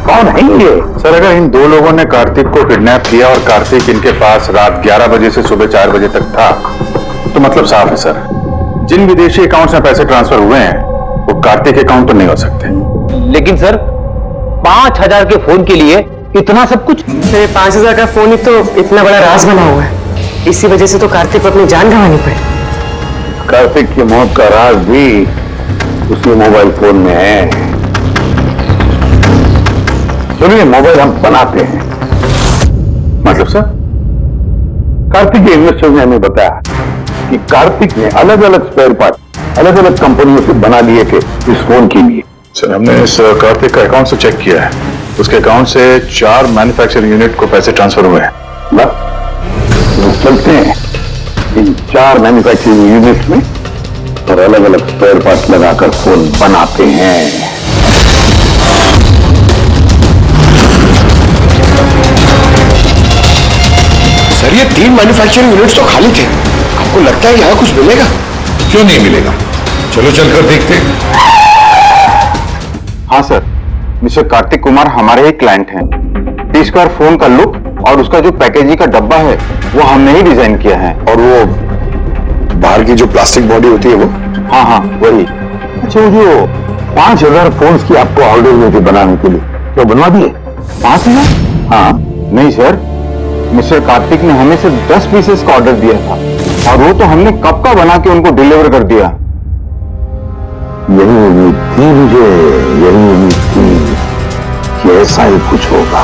कौन है ये? सर, अगर इन 2 लोगों ने कार्तिक को किडनैप किया और कार्तिक इनके पास रात 11 बजे से सुबह 4 बजे तक था, तो मतलब साफ है सर, जिन विदेशी अकाउंट्स में पैसे ट्रांसफर हुए हैं वो कार्तिक अकाउंट तो नहीं हो सकते। लेकिन सर 5000 के फोन के लिए इतना सब कुछ? 5000 का फोन ही तो इतना बड़ा राज बना हुआ है, इसी वजह से तो कार्तिक को अपनी जान गंवानी पड़ी। कार्तिक की मौत का राज भी उसी मोबाइल फोन में है। चलिए मोबाइल हम बनाते हैं। मतलब सर? कार्तिक के इन्वेस्टर ने हमें बताया कि कार्तिक ने अलग अलग स्पेयर पार्ट अलग अलग कंपनियों से बना लिए थे इस फोन के लिए। सर, हमने इस कार्तिक का अकाउंट से चेक किया है, उसके अकाउंट से 4 मैन्युफैक्चरिंग यूनिट को पैसे ट्रांसफर हुए हैं। बस चलते हैं इन 4 मैन्युफैक्चरिंग यूनिट में और अलग अलग स्पेयर पार्ट लगाकर फोन बनाते हैं। सर, ये 3 मैन्युफैक्चरिंग यूनिट्स तो खाली थे, आपको लगता है यहाँ कुछ मिलेगा? क्यों नहीं मिलेगा? चलो चलकर देखते हैं। हाँ सर, मिस्टर कार्तिक कुमार हमारे ही क्लाइंट हैं। 30 स्क्वायर फोन का लुक और उसका जो पैकेजिंग का डब्बा है वो हमने ही डिजाइन किया है। और वो बाहर की जो प्लास्टिक बॉडी होती है वो? हाँ हाँ वही। अच्छा, वो जो 5000 फोन्स की आपको ऑर्डर हुए थे बनाने के लिए, तो बनवा दिए? 5000? हाँ नहीं सर, मिस्टर कार्तिक ने हमें सिर्फ 10 पीसेस का ऑर्डर दिया था और वो तो हमने कब का बना के उनको डिलीवर कर दिया। यही उम्मीद थी मुझे, यही उम्मीद थी कि ऐसा ही कुछ होगा।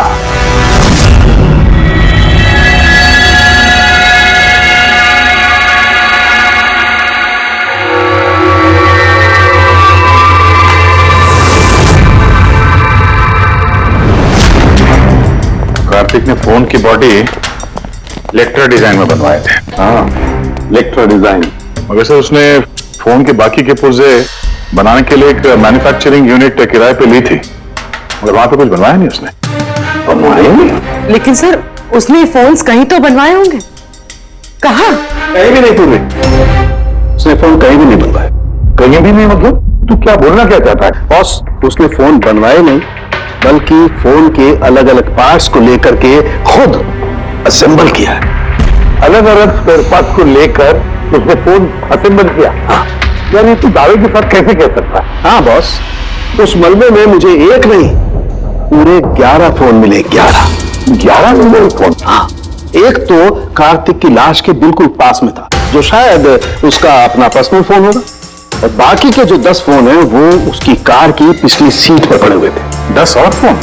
कार्तिक ने फोन की बॉडी लेक्ट्रा डिजाइन में बनवाए थे। हाँ, लेक्ट्रा डिजाइन। मगर सर उसने फोन के बाकी के पुर्जे बनाने के लिए एक मैन्युफैक्चरिंग यूनिट किराए पे ली थी, मगर वहां पे कुछ बनवाया नहीं उसने। बनवाए नहीं? लेकिन सर उसने फोन्स कहीं तो बनवाए होंगे। कहाँ? कहीं भी नहीं तूने, उसने फोन कहीं भी नहीं बनवाया। कहीं भी नहीं मतलब तू क्या बोलना क्या चाहता है? बॉस, उसने फोन बनवाए नहीं, बल्कि फोन के अलग अलग पार्ट्स को लेकर के खुद असेंबल किया है। अलग अलग स्पेयर पार्ट्स को लेकर उसने फोन असेंबल किया? हाँ। यानी तू दावे के साथ कैसे कह सकता है? हाँ बॉस, उस मलबे में मुझे एक नहीं पूरे 11 फोन मिले। 11 मिले फोन? हाँ। एक तो कार्तिक की लाश के बिल्कुल पास में था, जो शायद उसका अपना पर्सनल फोन होगा, और बाकी के जो 10 फोन हैं वो उसकी कार की पिछली सीट पर पड़े हुए थे। 10 और फोन?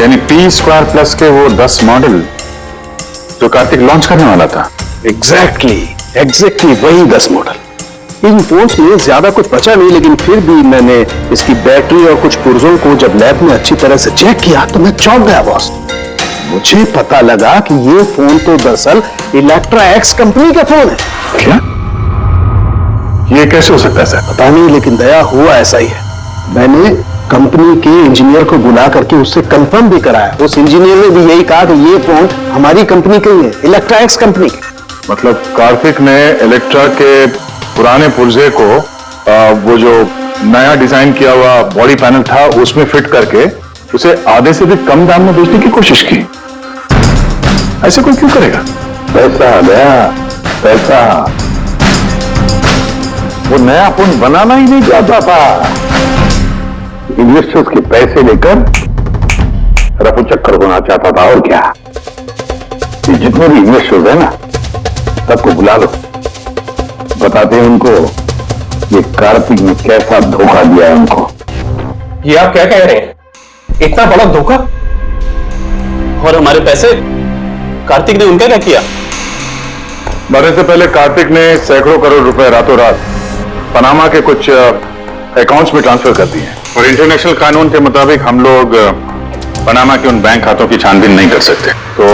यानी P² के वो 10 मॉडल जो कार्तिक लॉन्च करने वाला था। एग्जैक्टली वही 10 मॉडल। इन फोन्स में ज्यादा कुछ बचा नहीं, लेकिन फिर भी मैंने इसकी बैटरी और कुछ पुर्जों को जब लैब में अच्छी तरह से चेक किया तो मैं चौंक गया बॉस। मुझे पता लगा कि ये फोन तो दरअसल इलेक्ट्रा एक्स कंपनी का फोन है। क्या? ये कैसे हो सकता है सर? पता नहीं, लेकिन दया हुआ ऐसा ही है। मैंने कंपनी के इंजीनियर को बुला करके उससे कंफर्म भी कराया। उस इंजीनियर ने भी यही कहा कि ये फोन हमारी कंपनी का ही है, इलेक्ट्रा एक्स कंपनी का। मतलब कार्तिक ने इलेक्ट्रा के पुराने पुर्जे को वो जो नया डिजाइन किया हुआ बॉडी पैनल था उसमें फिट करके उसे आधे से भी कम दाम में बेचने की कोशिश की। ऐसे कोई क्यों करेगा? पैसा दया, पैसा। वो नया फोन बनाना ही नहीं चाहता था, इन्वेस्टर्स के पैसे लेकर रफू चक्कर होना चाहता था। और क्या, ये जितने भी इन्वेस्टर्स है ना, सबको बुला लो, बताते हैं उनको ये कार्तिक ने कैसा धोखा दिया है उनको। ये आप क्या कह रहे हैं? इतना बड़ा धोखा? और हमारे पैसे कार्तिक ने उनका क्या किया? मरने से पहले कार्तिक ने सैकड़ों करोड़ रुपए रातों रात पनामा के कुछ अकाउंट्स में ट्रांसफर कर दिए, और इंटरनेशनल कानून के मुताबिक हम लोग पनामा के उन बैंक खातों की छानबीन नहीं कर सकते। तो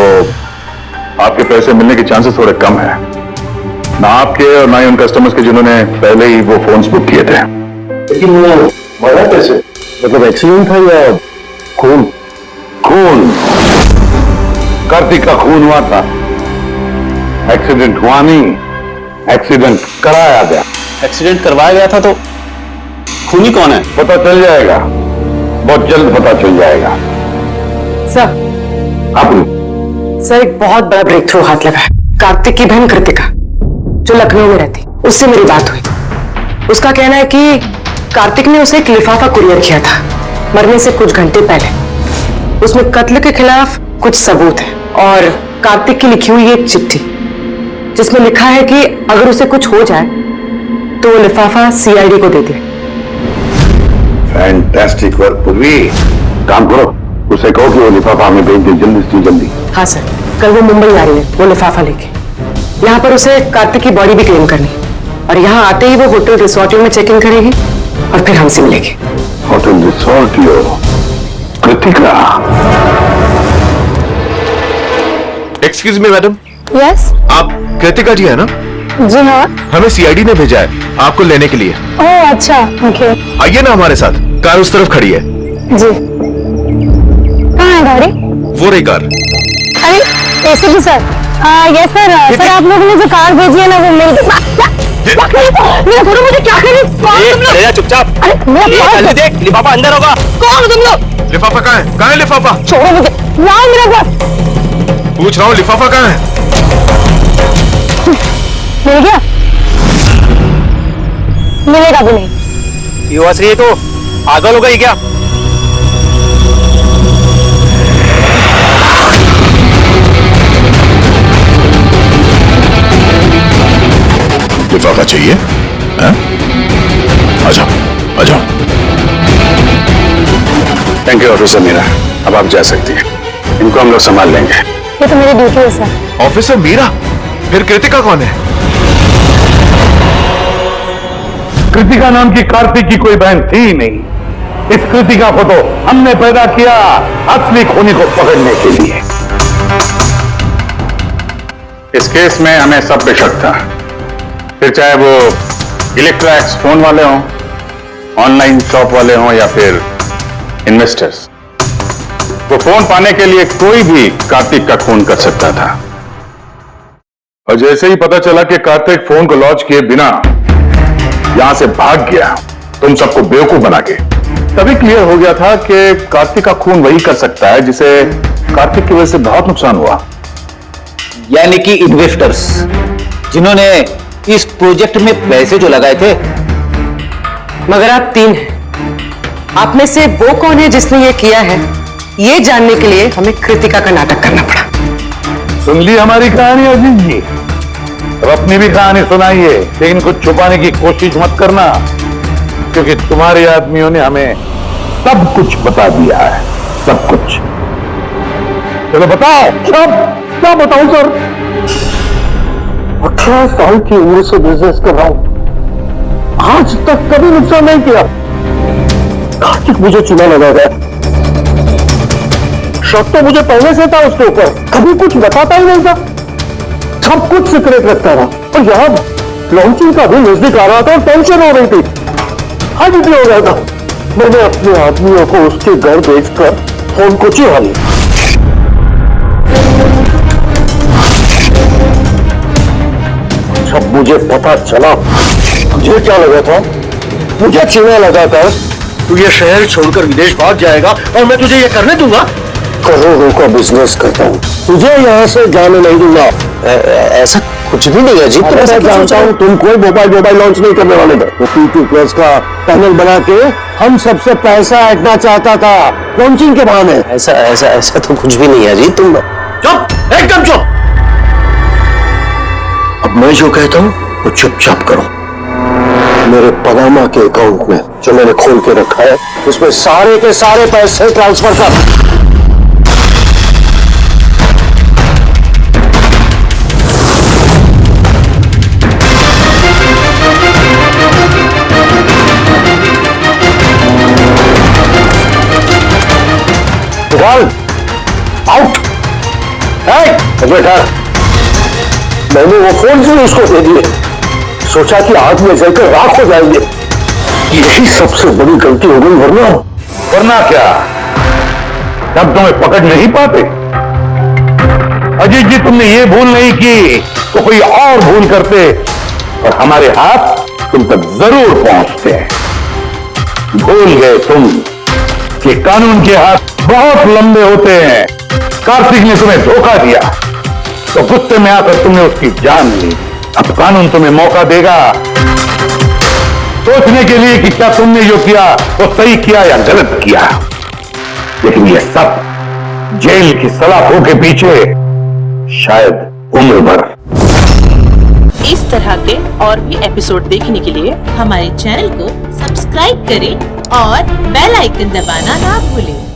आपके पैसे मिलने के चांसेस थोड़े कम है, ना आपके और ना ही उन कस्टमर्स के जिन्होंने पहले ही वो फोन्स बुक किए थे। लेकिन वो मरा कैसे? मतलब एक्सीडेंट था या खून? खून, कार्तिक का खून हुआ था। एक्सीडेंट हुआ नहीं, एक्सीडेंट कराया गया। एक्सीडेंट करवाया गया था तो खूनी कौन है? पता चल जाएगा, बहुत जल्द पता चल जाएगा। सर, सर एक बहुत बड़ा ब्रेक थ्रू हाथ लगा है। कार्तिक की बहन कृतिका जो लखनऊ में रहती, उससे मेरी बात हुई। उसका कहना है कि कार्तिक ने उसे एक लिफाफा कुरियर किया था मरने से कुछ घंटे पहले। उसमें कत्ल के खिलाफ कुछ सबूत है, और कार्तिक की लिखी हुई एक चिट्ठी जिसमें लिखा है कि अगर उसे कुछ हो जाए तो वो लिफाफा CID को दे दे। फैंटास्टिक वर्क पूर्वी। काम करो, उसे कहो कि वो लिफाफा हमें भेज दे जल्दी से जल्दी। हाँ सर, कल वो मुंबई आ रही है वो लिफाफा लेके। यहाँ पर उसे कार्तिक की बॉडी भी क्लेम करनी, और यहाँ आते ही वो होटल रिसोर्ट में चेक इन करेगी और फिर हमसे मिलेगी। Hotel resort Kritika. Excuse me madam, yes. आप कृतिका जी है ना? जी हाँ। हमें CID ने भेजा है आपको लेने के लिए। ओह अच्छा, ओके। आइए ना हमारे साथ, कार उस तरफ खड़ी है। जी। कहाँ है गाड़ी? वो रही कार। अरे ACP sir, yes sir. Sir आप लोगों ने जो कार भेजी है ना वो मेरे मुझे क्या करें? चुपचाप। अरे देख, लिफाफा अंदर होगा। कौन हो तुम लोग? लिफाफा कहाँ है? कहाँ है लिफाफा? छोड़ो मुझे, लाओ मेरा पास। पूछ रहा हूँ लिफाफा कहाँ है? मिल गया? मिलेगा भी नहीं। युवाश्री तो पागल हो गई क्या? लिफाफा चाहिए? आ जाओ, आ जाओ। थैंक यू ऑफिसर मीरा, अब आप जा सकती हैं। इनको हम लोग संभाल लेंगे। ये तो मेरी ड्यूटी है सर। ऑफिसर मीरा? फिर कृतिका कौन है? कृतिका नाम की कार्तिक की कोई बहन थी ही नहीं। इस कृतिका को तो हमने पैदा किया असली खूनी को पकड़ने के लिए। इस केस में हमें सब पे शक था, फिर चाहे वो इलेक्ट्रॉनिक्स फोन वाले हों, ऑनलाइन शॉप वाले हों या फिर इन्वेस्टर्स। वो फोन पाने के लिए कोई भी कार्तिक का खून कर सकता था। और जैसे ही पता चला कि कार्तिक फोन को लॉन्च किए बिना यहां से भाग गया, तुम सबको बेवकूफ बना के, तभी क्लियर हो गया था कि कार्तिक का खून वही कर सकता है जिसे कार्तिक की वजह से बहुत नुकसान हुआ। यानी कि इन्वेस्टर्स जिन्होंने इस प्रोजेक्ट में पैसे जो लगाए थे। मगर आप 3 हैं। आप में से वो कौन है जिसने ये किया है, ये जानने के लिए हमें कृतिका का नाटक करना पड़ा। सुन ली हमारी कहानी अजीत जी, अब अपनी भी कहानी सुनाइए, लेकिन कुछ छुपाने की कोशिश मत करना, क्योंकि तुम्हारे आदमियों ने हमें सब कुछ बता दिया है, सब कुछ। चलो बताओ। क्या बताऊं सर, 18 साल की उम्र से बिजनेस कर रहा हूं, आज तक कभी नुकसान नहीं किया। कार्तिक मुझे चूना लगा गया, शक तो मुझे पहले से था उसके ऊपर, कभी कुछ बताता ही नहीं था, सब कुछ सीक्रेट रखता रहा। और यहां लॉन्चिंग का भी नजदीक आ रहा था और टेंशन हो रही थी, आज भी हो गया था। मैंने अपने आदमियों को उसके घर भेजकर फोन को चुरा लिया। जब मुझे पता चला, मुझे क्या लगा था, मुझे चूना लगा था तू ये शहर छोड़कर विदेश भाग जाएगा और मैं तुझे ये करने दूंगा। करोड़ों का बिजनेस करता हूँ, तुझे यहाँ से जाने नहीं दूंगा। ऐसा कुछ भी नहीं है जी, मैं जानता हूँ तुम कोई मोबाइल लॉन्च नहीं करने वाले थे। तो P2+ का पैनल बना के हम सबसे पैसा ऐंठना चाहता था लॉन्चिंग के बहाने। ऐसा तो कुछ भी नहीं है जी, तुम चुप, एकदम चुप। अब मैं जो कहता हूँ वो चुपचाप करो। मेरे पनामा के अकाउंट में जो मैंने खोल के रखा है, उसमें सारे के सारे पैसे ट्रांसफर कर। आउट। बेटा, मैंने वो फोन भी उसको दे दिए, सोचा कि आग में जलकर राख हो जाएंगे। यही सबसे बड़ी गलती हो गई, वरना क्या, तब तुम्हें पकड़ नहीं पाते। अजीत जी, तुमने ये भूल नहीं की तो कोई और भूल करते और हमारे हाथ तुम तक जरूर पहुंचते। भूल गए तुम कि कानून के हाथ बहुत लंबे होते हैं। कार्तिक ने तुम्हें धोखा दिया तो गुस्से में आकर तुमने उसकी जान ली। अब कानून तुम्हें मौका देगा सोचने के लिए कि क्या तुमने जो किया वो सही किया या गलत किया। लेकिन ये सब जेल की सलाखों के पीछे शायद उम्र भर। इस तरह के और भी एपिसोड देखने के लिए हमारे चैनल को सब्सक्राइब करें और बेल आइकन दबाना ना भूलें।